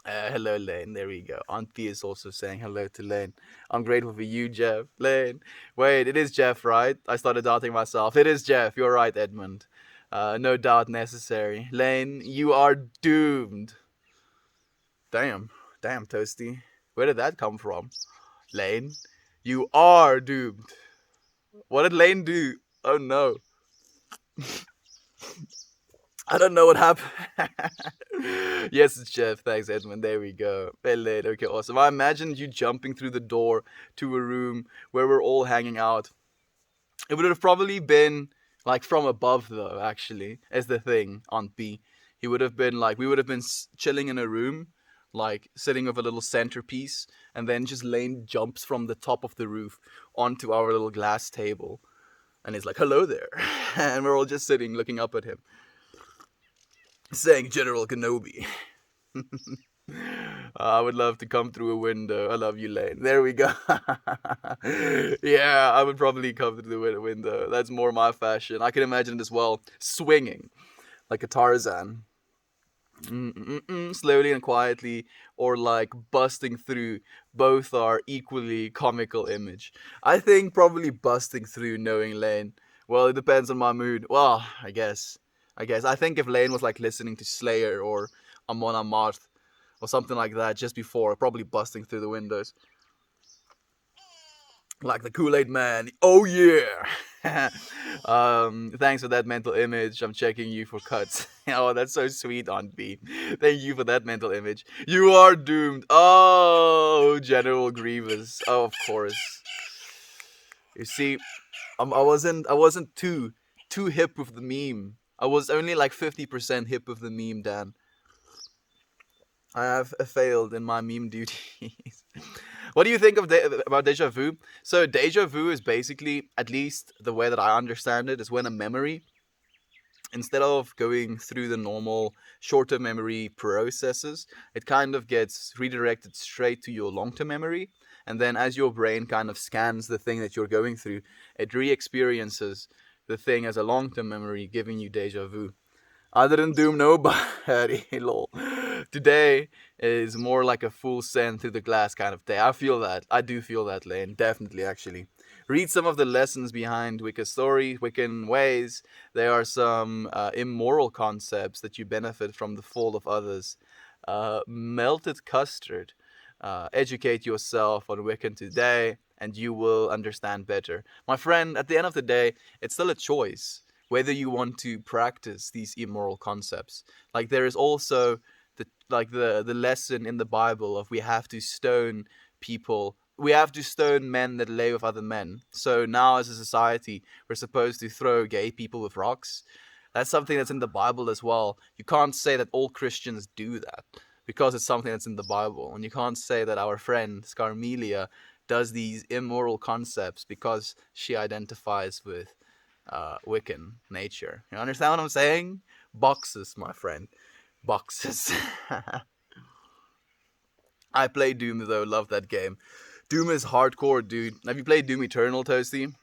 Hello, Lane. There we go. Aunt P is also saying hello to Lane. I'm grateful for you, Jeff. Lane. Wait, it is Jeff, right? I started doubting myself. It is Jeff. You're right, Edmund. No doubt necessary. Lane, you are doomed. Damn. Damn, Toasty. Where did that come from? Lane, you are doomed. What did Lane do? Oh no. I don't know what happened. Yes, it's Jeff. Thanks, Edmund. There we go. Late. Okay, awesome. I imagined you jumping through the door to a room where we're all hanging out. It would have probably been like from above, though, actually, as the thing on B. He would have been like, we would have been chilling in a room, like sitting with a little centerpiece, and then just Lane jumps from the top of the roof onto our little glass table. And he's like, hello there. And we're all just sitting looking up at him, saying, General Kenobi. I would love to come through a window. I love you, Lane. There we go. Yeah, I would probably come through the window. That's more my fashion. I can imagine it as well, swinging like a Tarzan. Slowly and quietly, or like busting through. Both are equally comical image. I think probably busting through, knowing Lane. Well, it depends on my mood. Well, I guess. I think if Lane was like listening to Slayer or Amon Amarth or something like that just before, probably busting through the windows. Like the Kool-Aid Man. Oh yeah. Thanks for that mental image. I'm checking you for cuts. Oh, that's so sweet, Aunt B. Thank you for that mental image. You are doomed. Oh, General Grievous. Oh, of course. You see, I wasn't too hip with the meme. I was only like 50% hip with the meme, Dan. I have failed in my meme duties. What do you think of about deja vu? So deja vu is basically, at least the way that I understand it, is when a memory, instead of going through the normal short-term memory processes, it kind of gets redirected straight to your long-term memory. And then as your brain kind of scans the thing that you're going through, it re-experiences the thing as a long-term memory, giving you deja vu. I didn't doom nobody, lol. Today is more like a full send through the glass kind of day. I feel that. I do feel that, Lane. Definitely, actually. Read some of the lessons behind Wicca story, Wiccan ways. There are some immoral concepts that you benefit from the fall of others. Melted custard. Educate yourself on Wiccan today, and you will understand better. My friend, at the end of the day, it's still a choice whether you want to practice these immoral concepts. Like, there is also the lesson in the Bible of we have to stone people. We have to stone men that lay with other men. So now, as a society, we're supposed to throw gay people with rocks. That's something that's in the Bible as well. You can't say that all Christians do that because it's something that's in the Bible. And you can't say that our friend Scarmelia does these immoral concepts because she identifies with Wiccan nature. You understand what I'm saying? Boxes, my friend. Boxes. I play Doom though, love that game. Doom is hardcore, dude. Have you played Doom Eternal, Toasty?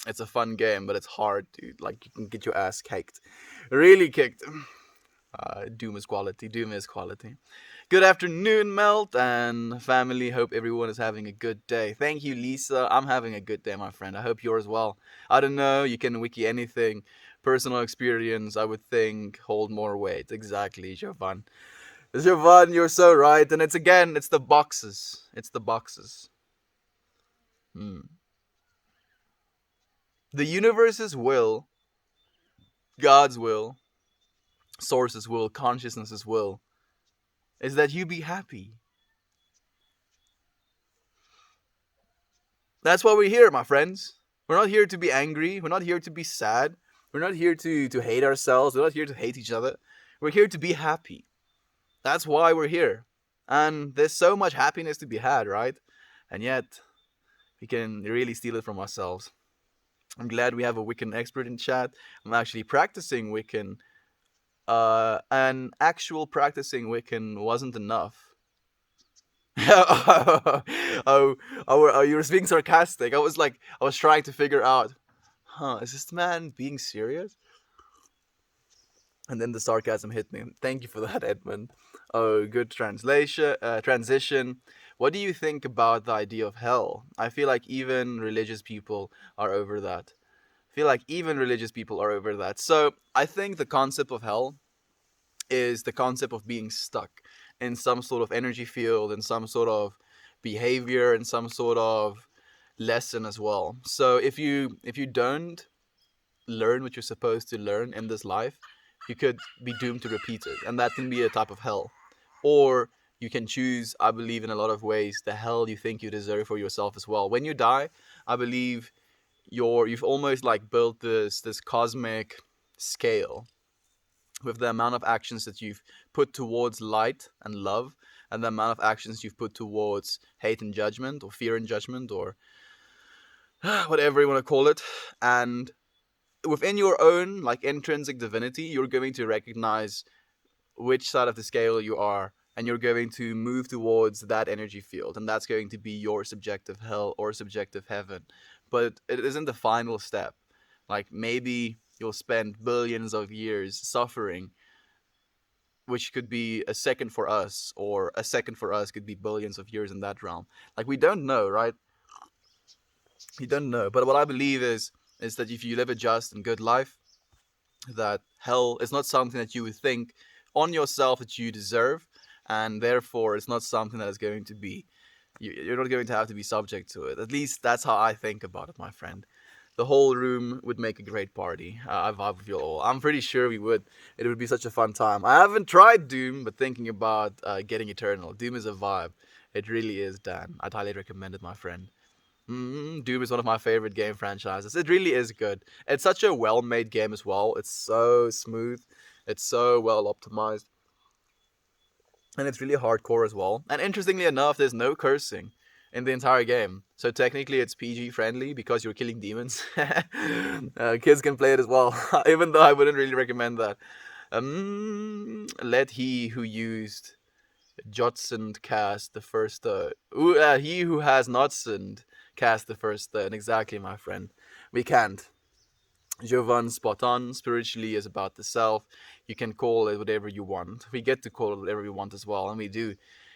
It's a fun game, but it's hard, dude. Like, you can get your ass kicked. Really kicked. Doom is quality. Doom is quality. Good afternoon, Melt and family. Hope everyone is having a good day. Thank you, Lisa. I'm having a good day, my friend. I hope yours well. I don't know. You can wiki anything, personal experience, I would think, hold more weight. Exactly, Jovan. Jovan, you're so right. And it's the boxes. It's the boxes. Hmm. The universe's will, God's will, Source's will, consciousness's will, is that you be happy. That's why we're here, my friends. We're not here to be angry. We're not here to be sad. We're not here to hate ourselves. We're not here to hate each other. We're here to be happy. That's why we're here. And there's so much happiness to be had, right? And yet, we can really steal it from ourselves. I'm glad we have a Wiccan expert in chat. I'm actually practicing Wiccan. And actual practicing Wiccan wasn't enough. oh, you were being sarcastic. I was trying to figure out, is this man being serious? And then the sarcasm hit me. Thank you for that, Edmund. Oh, good transition. What do you think about the idea of hell? I feel like even religious people are over that. So I think the concept of hell is the concept of being stuck in some sort of energy field, in some sort of behavior, in some sort of lesson as well. So if you don't learn what you're supposed to learn in this life, you could be doomed to repeat it, and that can be a type of hell. Or you can choose, I believe, in a lot of ways, the hell you think you deserve for yourself as well. When you die, I believe you've almost like built this cosmic scale with the amount of actions that you've put towards light and love, and the amount of actions you've put towards hate and judgment, or fear and judgment, or whatever you want to call it. And within your own like intrinsic divinity, you're going to recognize which side of the scale you are, and you're going to move towards that energy field, and that's going to be your subjective hell or subjective heaven. But it isn't the final step. Like, maybe you'll spend billions of years suffering, which could be a second for us, or a second for us could be billions of years in that realm. Like, we don't know, right? We don't know. But what I believe is that if you live a just and good life, that hell is not something that you would think on yourself that you deserve, and therefore it's not something that is going to be, you're not going to have to be subject to it. At least that's how I think about it, my friend. The whole room would make a great party. I vibe with you all. I'm pretty sure we would. It would be such a fun time. I haven't tried Doom, but thinking about getting Eternal. Doom is a vibe. It really is, Dan. I'd highly recommend it, my friend. Doom is one of my favorite game franchises. It really is good. It's such a well-made game as well. It's so smooth. It's so well optimized. And it's really hardcore as well. And interestingly enough, there's no cursing in the entire game. So technically it's PG friendly because you're killing demons. Kids can play it as well, even though I wouldn't really recommend that. Let he who used Jotson cast the first he who has not sinned cast the first stone. Exactly, my friend. We can't. Jovan, spot on. Spiritually is about the self. You can call it whatever you want. We get to call it whatever we want as well, and we do.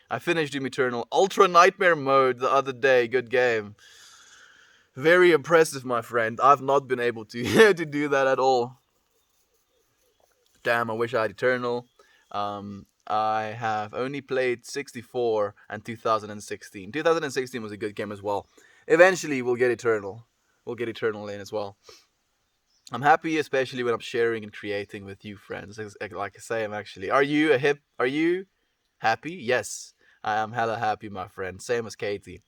I finished Doom Eternal Ultra Nightmare Mode the other day. Good game. Very impressive, my friend. I've not been able to to do that at all. Damn, I wish I had Eternal. I have only played 64 and 2016. 2016 was a good game as well. Eventually, we'll get Eternal. We'll get Eternal in as well. I'm happy, especially when I'm sharing and creating with you, friends. Like I say, I'm actually. Are you happy? Yes, I am hella happy, my friend. Same as Katie.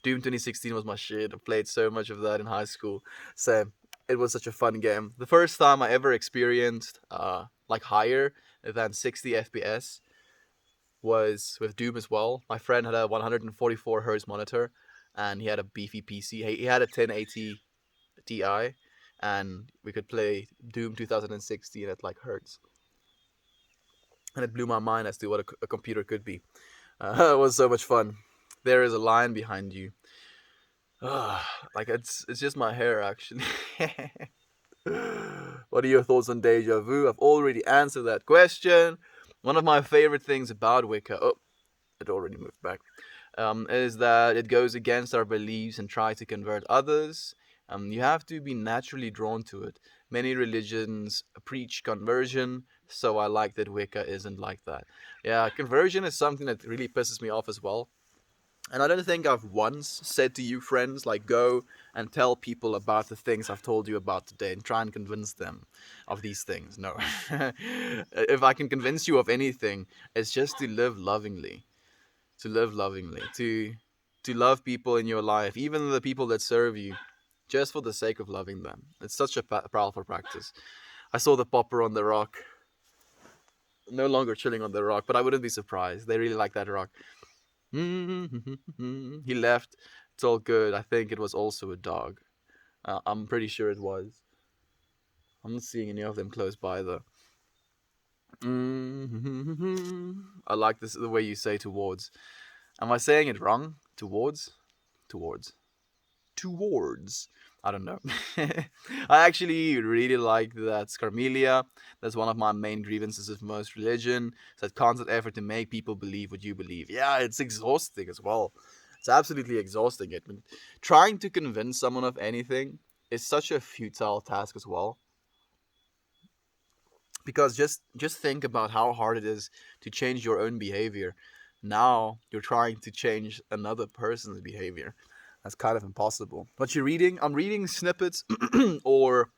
Doom 2016 was my shit. I played so much of that in high school. Same. It was such a fun game. The first time I ever experienced like higher than 60 FPS was with Doom as well. My friend had a 144 Hz monitor, and he had a beefy PC. He had a 1080 Ti, and we could play Doom 2016 at like hertz. And it blew my mind as to what a computer could be. It was so much fun. There is a line behind you. Like it's just my hair, actually. What are your thoughts on Deja Vu? I've already answered that question. One of my favorite things about Wicca, it already moved back, is that it goes against our beliefs and tries to convert others. You have to be naturally drawn to it. Many religions preach conversion, so I like that Wicca isn't like that. Yeah, conversion is something that really pisses me off as well. And I don't think I've once said to you, friends, like, go and tell people about the things I've told you about today and try and convince them of these things. No. If I can convince you of anything, it's just to live lovingly. To live lovingly. To love people in your life, even the people that serve you, just for the sake of loving them. It's such a powerful practice. I saw the popper on the rock, no longer chilling on the rock, but I wouldn't be surprised. They really like that rock. He left. It's all good. I think it was also a dog. I'm pretty sure it was. I'm not seeing any of them close by though. I like this the way you say towards. Am I saying it wrong? Towards? Towards. Towards. I don't know. I actually really like that Scarmelia. That's one of my main grievances with most religion. It's that constant effort to make people believe what you believe. Yeah, it's exhausting as well. It's absolutely exhausting. Trying to convince someone of anything is such a futile task as well. Because just think about how hard it is to change your own behavior. Now you're trying to change another person's behavior. That's kind of impossible. What you're reading? I'm reading snippets or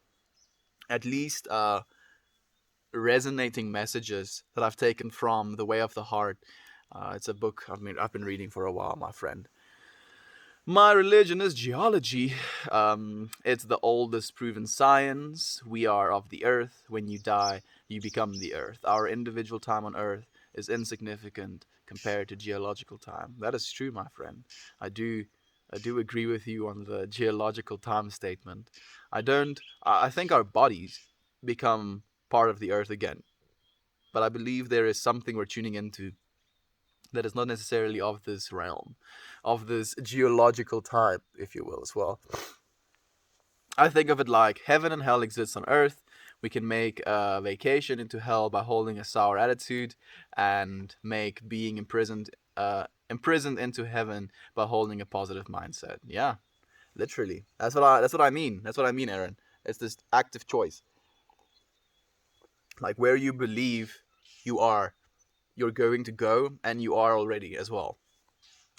at least resonating messages that I've taken from The Way of the Heart. It's a book I've been reading for a while, my friend. My religion is geology. It's the oldest proven science. We are of the earth. When you die, you become the earth. Our individual time on earth is insignificant compared to geological time. That is true, my friend. I do agree with you on the geological time statement. I think our bodies become part of the earth again. But I believe there is something we're tuning into that is not necessarily of this realm, of this geological type, if you will, as well. I think of it like heaven and hell exists on earth. We can make a vacation into hell by holding a sour attitude, and make being imprisoned into heaven by holding a positive mindset. Yeah, literally. That's what I mean. That's what I mean, Aaron. It's this active choice. Like where you believe you are, you're going to go, and you are already as well.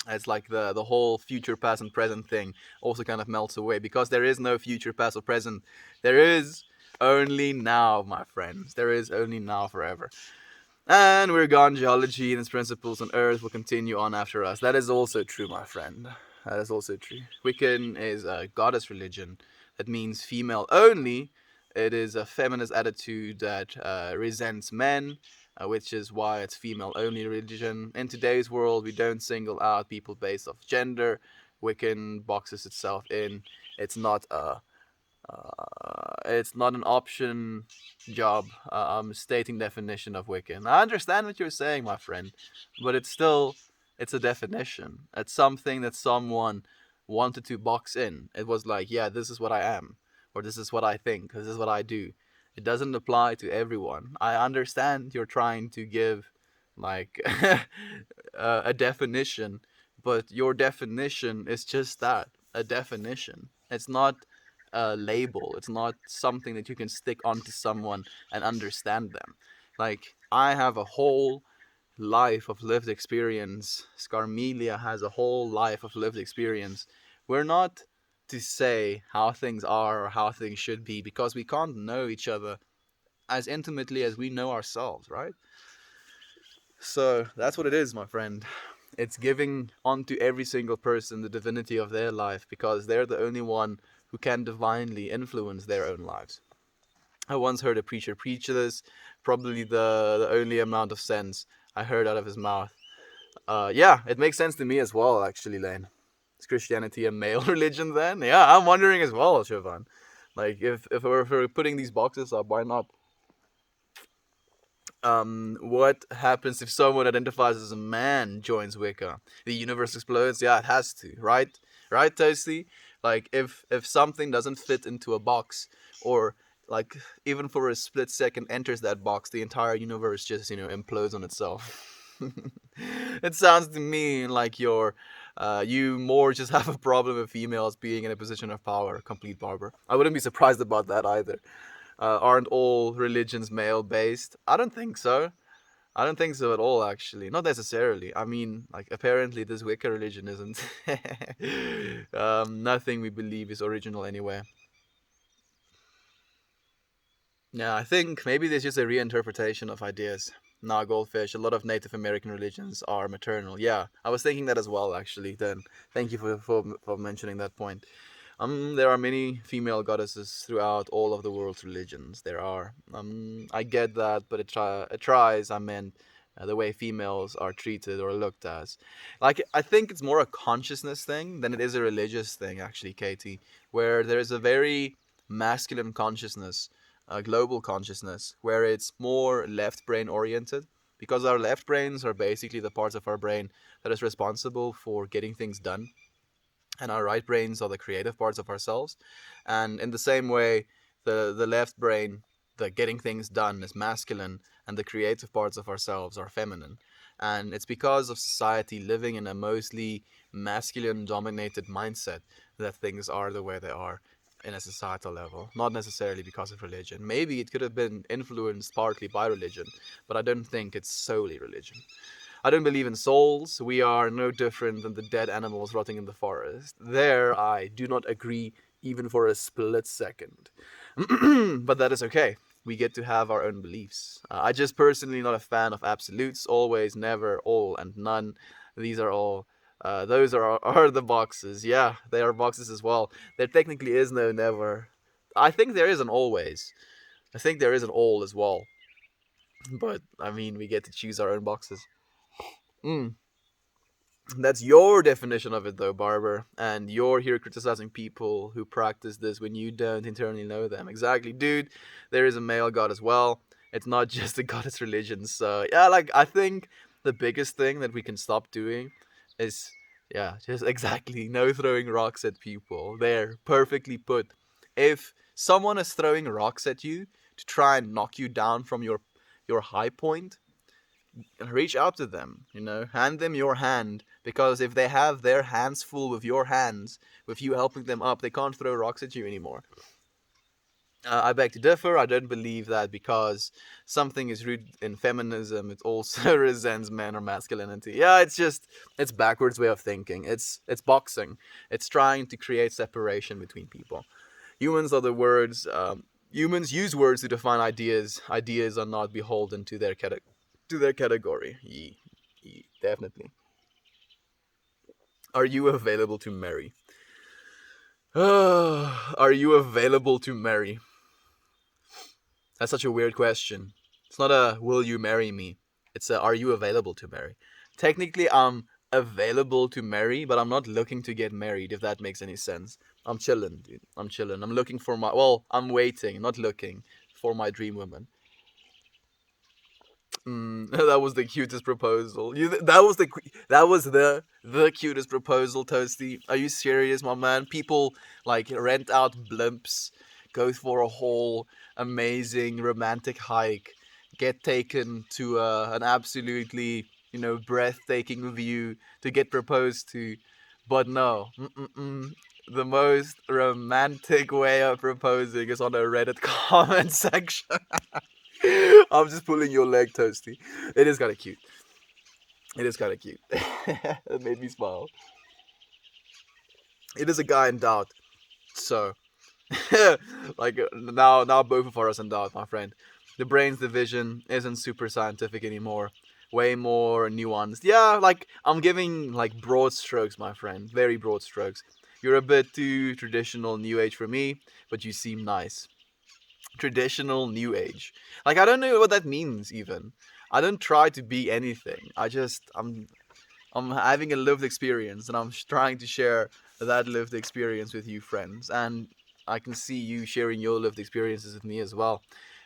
It's like the whole future, past, and present thing also kind of melts away, because there is no future, past, or present. There is only now, my friends. There is only now forever. And we're gone. Geology and its principles on Earth will continue on after us. That is also true, my friend. That is also true. Wiccan is a goddess religion. That means female only. It is a feminist attitude that resents men, which is why it's female only religion. In today's world, we don't single out people based off gender. Wiccan boxes itself in. It's not a it's not an option job. I'm stating definition of Wiccan. I understand what you're saying, my friend, but it's a definition. It's something that someone wanted to box in. It was like, yeah, this is what I am, or this is what I think, this is what I do. It doesn't apply to everyone. I understand you're trying to give like a definition, but your definition is just that, a definition. It's not a label. It's not something that you can stick onto someone and understand them. Like, I have a whole life of lived experience. Scarmelia has a whole life of lived experience. We're not to say how things are or how things should be, because we can't know each other as intimately as we know ourselves, right? So that's what it is, my friend. It's giving onto every single person the divinity of their life, because they're the only one who can divinely influence their own lives. I once heard a preacher preach this, probably the only amount of sense I heard out of his mouth. Yeah, it makes sense to me as well, actually, Lane. Is Christianity a male religion then? Yeah, I'm wondering as well, Siobhan. Like, if we're putting these boxes up, why not? What happens if someone identifies as a man joins Wicca? The universe explodes? Yeah, it has to, right? Right, Toasty? Like, if something doesn't fit into a box, or like even for a split second enters that box, the entire universe just implodes on itself. It sounds to me like you're You more just have a problem with females being in a position of power. Complete barber. I wouldn't be surprised about that either. Aren't all religions male based? I don't think so. I don't think so at all, actually. Not necessarily. I mean, like, apparently this Wicca religion isn't. Nothing we believe is original anyway. Yeah, I think maybe there's just a reinterpretation of ideas. Nah, goldfish. A lot of Native American religions are maternal. Yeah, I was thinking that as well, actually. Then, thank you for mentioning that point. There are many female goddesses throughout all of the world's religions. There are. I get that, but it tries. I meant the way females are treated or looked as. Like, I think it's more a consciousness thing than it is a religious thing, actually, Katie. Where there is a very masculine consciousness, a global consciousness, where it's more left brain oriented. Because our left brains are basically the parts of our brain that is responsible for getting things done, and our right brains are the creative parts of ourselves. And in the same way, the left brain, the getting things done, is masculine, and the creative parts of ourselves are feminine. And it's because of society living in a mostly masculine dominated mindset that things are the way they are in a societal level, not necessarily because of religion. Maybe it could have been influenced partly by religion, but I don't think it's solely religion. I don't believe in souls. We are no different than the dead animals rotting in the forest. There, I do not agree even for a split second. But that is okay. We get to have our own beliefs. I just personally not a fan of absolutes, always, never, all, and none. These are all. Those are the boxes. Yeah, they are boxes as well. There technically is no never. I think there is an always. I think there is an all as well. But I mean, we get to choose our own boxes. Mm. That's your definition of it, though, Barber. And you're here criticizing people who practice this when you don't internally know them. Exactly, dude. There is a male god as well. It's not just a goddess religion. So, yeah, like, I think the biggest thing that we can stop doing is, yeah, just exactly no throwing rocks at people. There, perfectly put. If someone is throwing rocks at you to try and knock you down from your high point, reach out to them, hand them your hand, because if they have their hands full with your hands, with you helping them up, they can't throw rocks at you anymore. I beg to differ. I don't believe that because something is rooted in feminism, it also resents men or masculinity. Yeah, it's backwards way of thinking. It's boxing. It's trying to create separation between people. Humans are the words. Humans use words to define ideas. Ideas are not beholden to their category. Definitely. Are you available to marry? Are you available to marry? That's such a weird question. It's not a will you marry me? It's a are you available to marry? Technically, I'm available to marry, but I'm not looking to get married, if that makes any sense. I'm chilling, dude. I'm chilling. I'm looking for I'm waiting, not looking for my dream woman. That was the cutest proposal. That was the cutest proposal, Toasty. Are you serious, my man? People like rent out blimps, go for a whole amazing romantic hike, get taken to an absolutely breathtaking view to get proposed to, but no. The most romantic way of proposing is on a Reddit comment section. I'm just pulling your leg, Toasty. It is kind of cute. It is kind of cute. It made me smile. It is a guy in doubt. So, like now both of us are in doubt, my friend. The brain's division isn't super scientific anymore. Way more nuanced. Yeah, like I'm giving like broad strokes, my friend. Very broad strokes. You're a bit too traditional new age for me, but you seem nice. Traditional new age. Like I don't know what that means even. I don't try to be anything. I'm having a lived experience and I'm trying to share that lived experience with you friends, and I can see you sharing your lived experiences with me as well.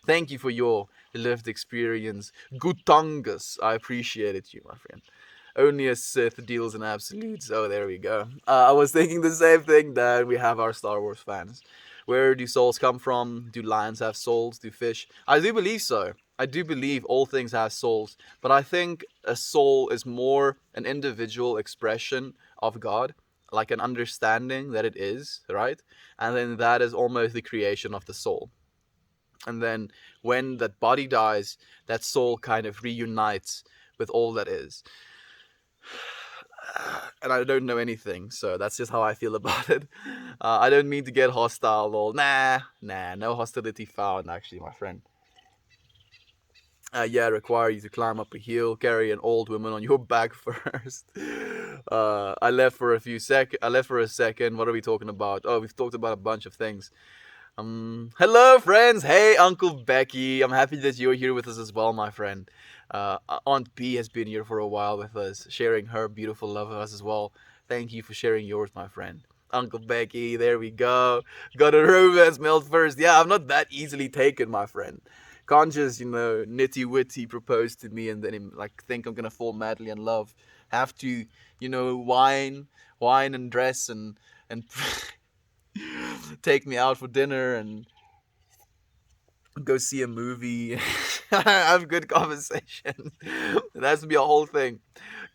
Thank you for your lived experience. Gutangus. I appreciate you, my friend. Only a Sith deals in absolutes. Oh, there we go. I was thinking the same thing that we have our Star Wars fans. Where do souls come from? Do lions have souls? Do fish? I do believe so. I do believe all things have souls, but I think a soul is more an individual expression of God, like an understanding that it is, right? And then that is almost the creation of the soul. And then when that body dies, that soul kind of reunites with all that is. And I don't know anything, so that's just how I feel about it. I don't mean to get hostile, lol. Nah, no hostility found, actually, my friend. Yeah, require you to climb up a hill, carry an old woman on your back first. I left for a second. What are we talking about? Oh, we've talked about a bunch of things. Hello, friends. Hey, Uncle Becky. I'm happy that you're here with us as well, my friend. Aunt B has been here for a while with us, sharing her beautiful love with us as well. Thank you for sharing yours, my friend. Uncle Becky, there we go. Got a romance melt first. Yeah, I'm not that easily taken, my friend. Can't just, nitty witty propose to me and then like think I'm gonna fall madly in love. Have to, wine and dress and take me out for dinner and go see a movie, have good conversation. It has to be a whole thing.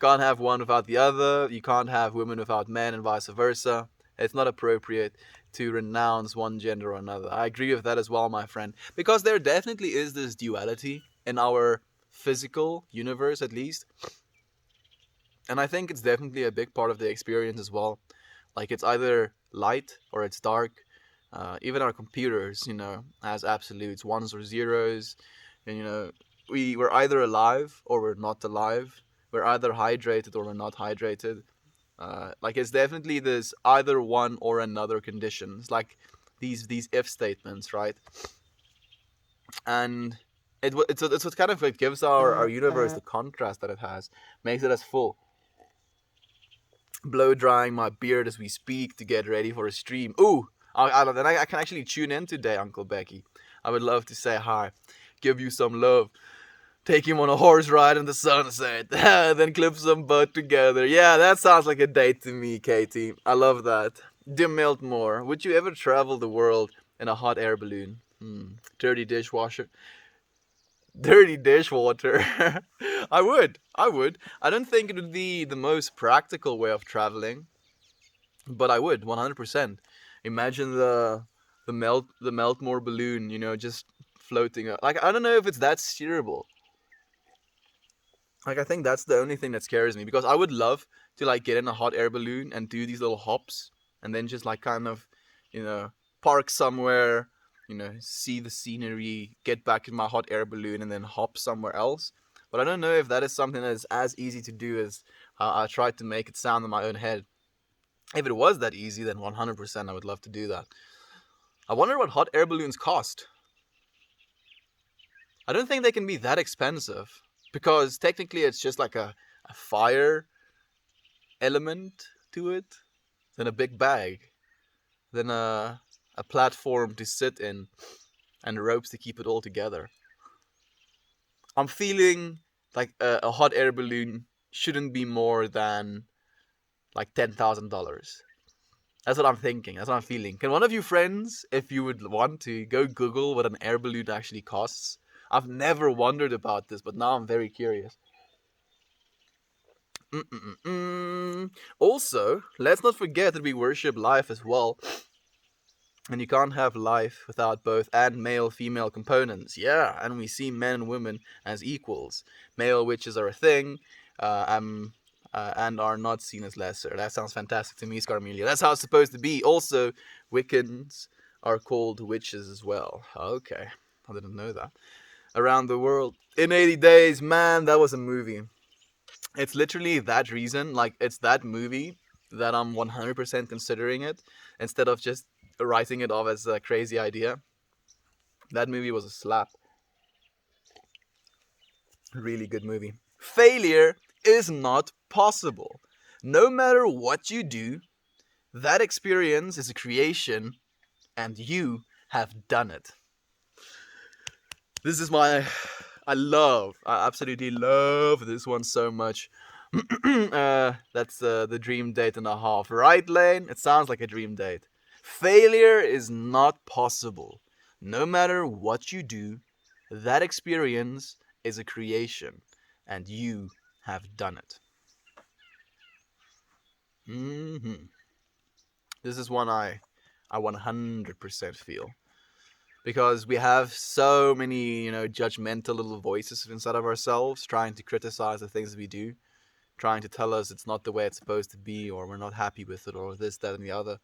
Can't have one without the other. You can't have women without men and vice versa. It's not appropriate to renounce one gender or another. I agree with that as well, my friend. Because there definitely is this duality in our physical universe, at least. And I think it's definitely a big part of the experience as well. Like it's either light or it's dark. Even our computers, has absolutes, ones or zeros, and we're either alive or we're not alive. We're either hydrated or we're not hydrated. Like it's definitely this either one or another conditions, like these if statements, right? And it's what kind of it gives our universe the contrast that it has, makes it as full. Blow drying my beard as we speak to get ready for a stream. Ooh, then I can actually tune in today, Uncle Becky. I would love to say hi, give you some love, take him on a horse ride in the sunset, then clip some butt together. Yeah, that sounds like a date to me, Katie. I love that. Dim Miltmore, would you ever travel the world in a hot air balloon? Dirty dishwasher. Dirty dishwater. I would. I don't think it would be the most practical way of traveling, but I would 100%. Imagine the Meltmore balloon, just floating. Like I don't know if it's that steerable. Like I think that's the only thing that scares me because I would love to like get in a hot air balloon and do these little hops and then just like kind of, park somewhere, see the scenery, get back in my hot air balloon and then hop somewhere else. But I don't know if that is something that is as easy to do as I tried to make it sound in my own head. If it was that easy, then 100% I would love to do that. I wonder what hot air balloons cost. I don't think they can be that expensive because technically it's just like a fire element to it, then a big bag, then a platform to sit in, and ropes to keep it all together. I'm feeling like a hot air balloon shouldn't be more than like $10,000. That's what I'm thinking. That's what I'm feeling. Can one of you friends, if you would want to, go Google what an air balloon actually costs? I've never wondered about this, but now I'm very curious. Also, let's not forget that we worship life as well. And you can't have life without both and male-female components. Yeah, and we see men and women as equals. Male witches are a thing, and are not seen as lesser. That sounds fantastic to me, Scarmelia. That's how it's supposed to be. Also, Wiccans are called witches as well. Okay, I didn't know that. Around the world in 80 days, man, that was a movie. It's literally that reason, like it's that movie that I'm 100% considering it instead of just writing it off as a crazy idea. That movie was a slap. Really good movie. Failure is not possible. No matter what you do, that experience is a creation and you have done it. This is I absolutely love this one so much. That's the dream date and a half. Right, Lane? It sounds like a dream date. Failure is not possible. No matter what you do, That experience is a creation, and you have done it. This is one I 100% feel. Because we have so many, judgmental little voices inside of ourselves trying to criticize the things we do, trying to tell us it's not the way it's supposed to be, or we're not happy with it, or this, that, and the other.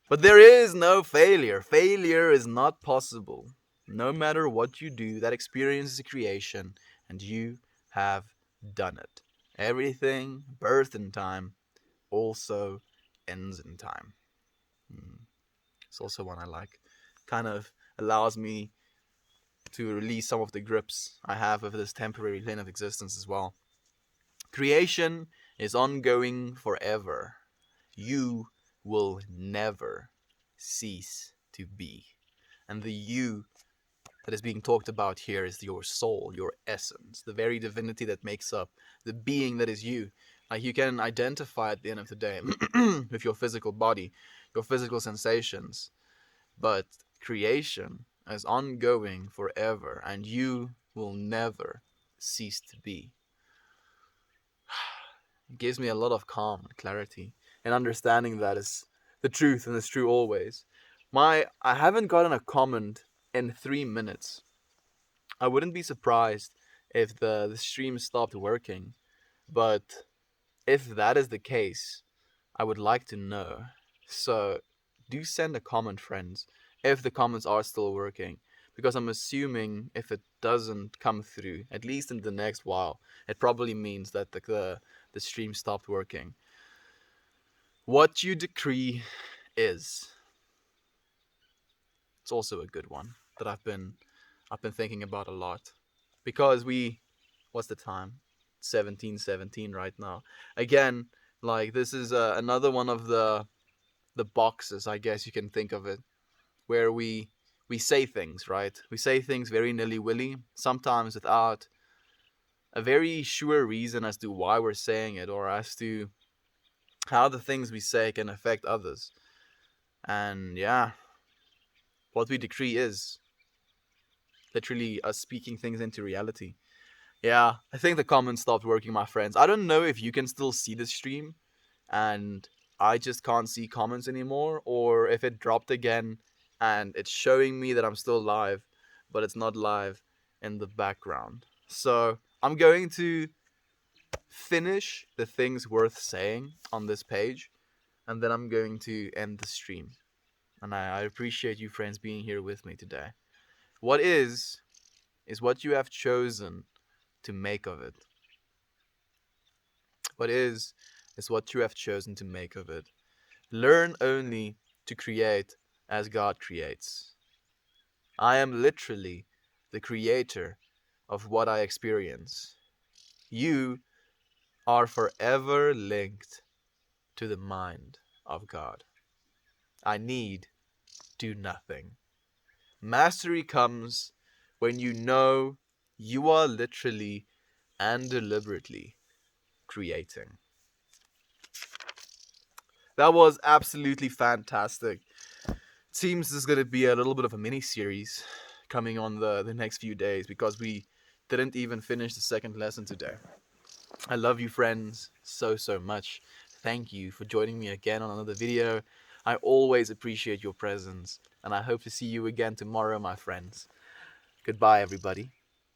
But there is no failure. Failure is not possible. No matter what you do, that experience is a creation, and you have done it. Everything birthed in time also ends in time. It's also one I like. Kind of allows me to release some of the grips I have of this temporary plane of existence as well. Creation is ongoing forever. You will never cease to be. And the you that is being talked about here is your soul, your essence, the very divinity that makes up the being that is you. Like you can identify at the end of the day with your physical body, your physical sensations, but creation is ongoing forever, and you will never cease to be. It gives me a lot of calm and clarity, and understanding that is the truth and it's true always. I haven't gotten a comment in 3 minutes. I wouldn't be surprised if the stream stopped working, but if that is the case, I would like to know. So do send a comment, friends, if the comments are still working, because I'm assuming if it doesn't come through, at least in the next while, it probably means that the stream stopped working. What you decree is. It's also a good one that I've been thinking about a lot, because what's the time? 17:17 right now. Again, like this is another one of the boxes, I guess you can think of it, where we say things, right? We say things very nilly-willy, sometimes without a very sure reason as to why we're saying it, or as to how the things we say can affect others. And yeah, what we decree is literally us speaking things into reality. Yeah, I think the comments stopped working, my friends. I don't know if you can still see the stream and I just can't see comments anymore, or if it dropped again and it's showing me that I'm still live, but it's not live in the background. So I'm going to finish the things worth saying on this page, and then I'm going to end the stream. And I appreciate you friends being here with me today. What is what you have chosen to make of it. What is what you have chosen to make of it. Learn only to create as God creates. I am literally the creator of what I experience. You are forever linked to the mind of God. I need do nothing. Mastery comes when you know you are literally and deliberately creating. That was absolutely fantastic. Seems there's going to be a little bit of a mini series coming on the next few days, because we didn't even finish the second lesson today. I love you friends so much. Thank you for joining me again on another video. I always appreciate your presence, and I hope to see you again tomorrow, my friends. Goodbye, everybody.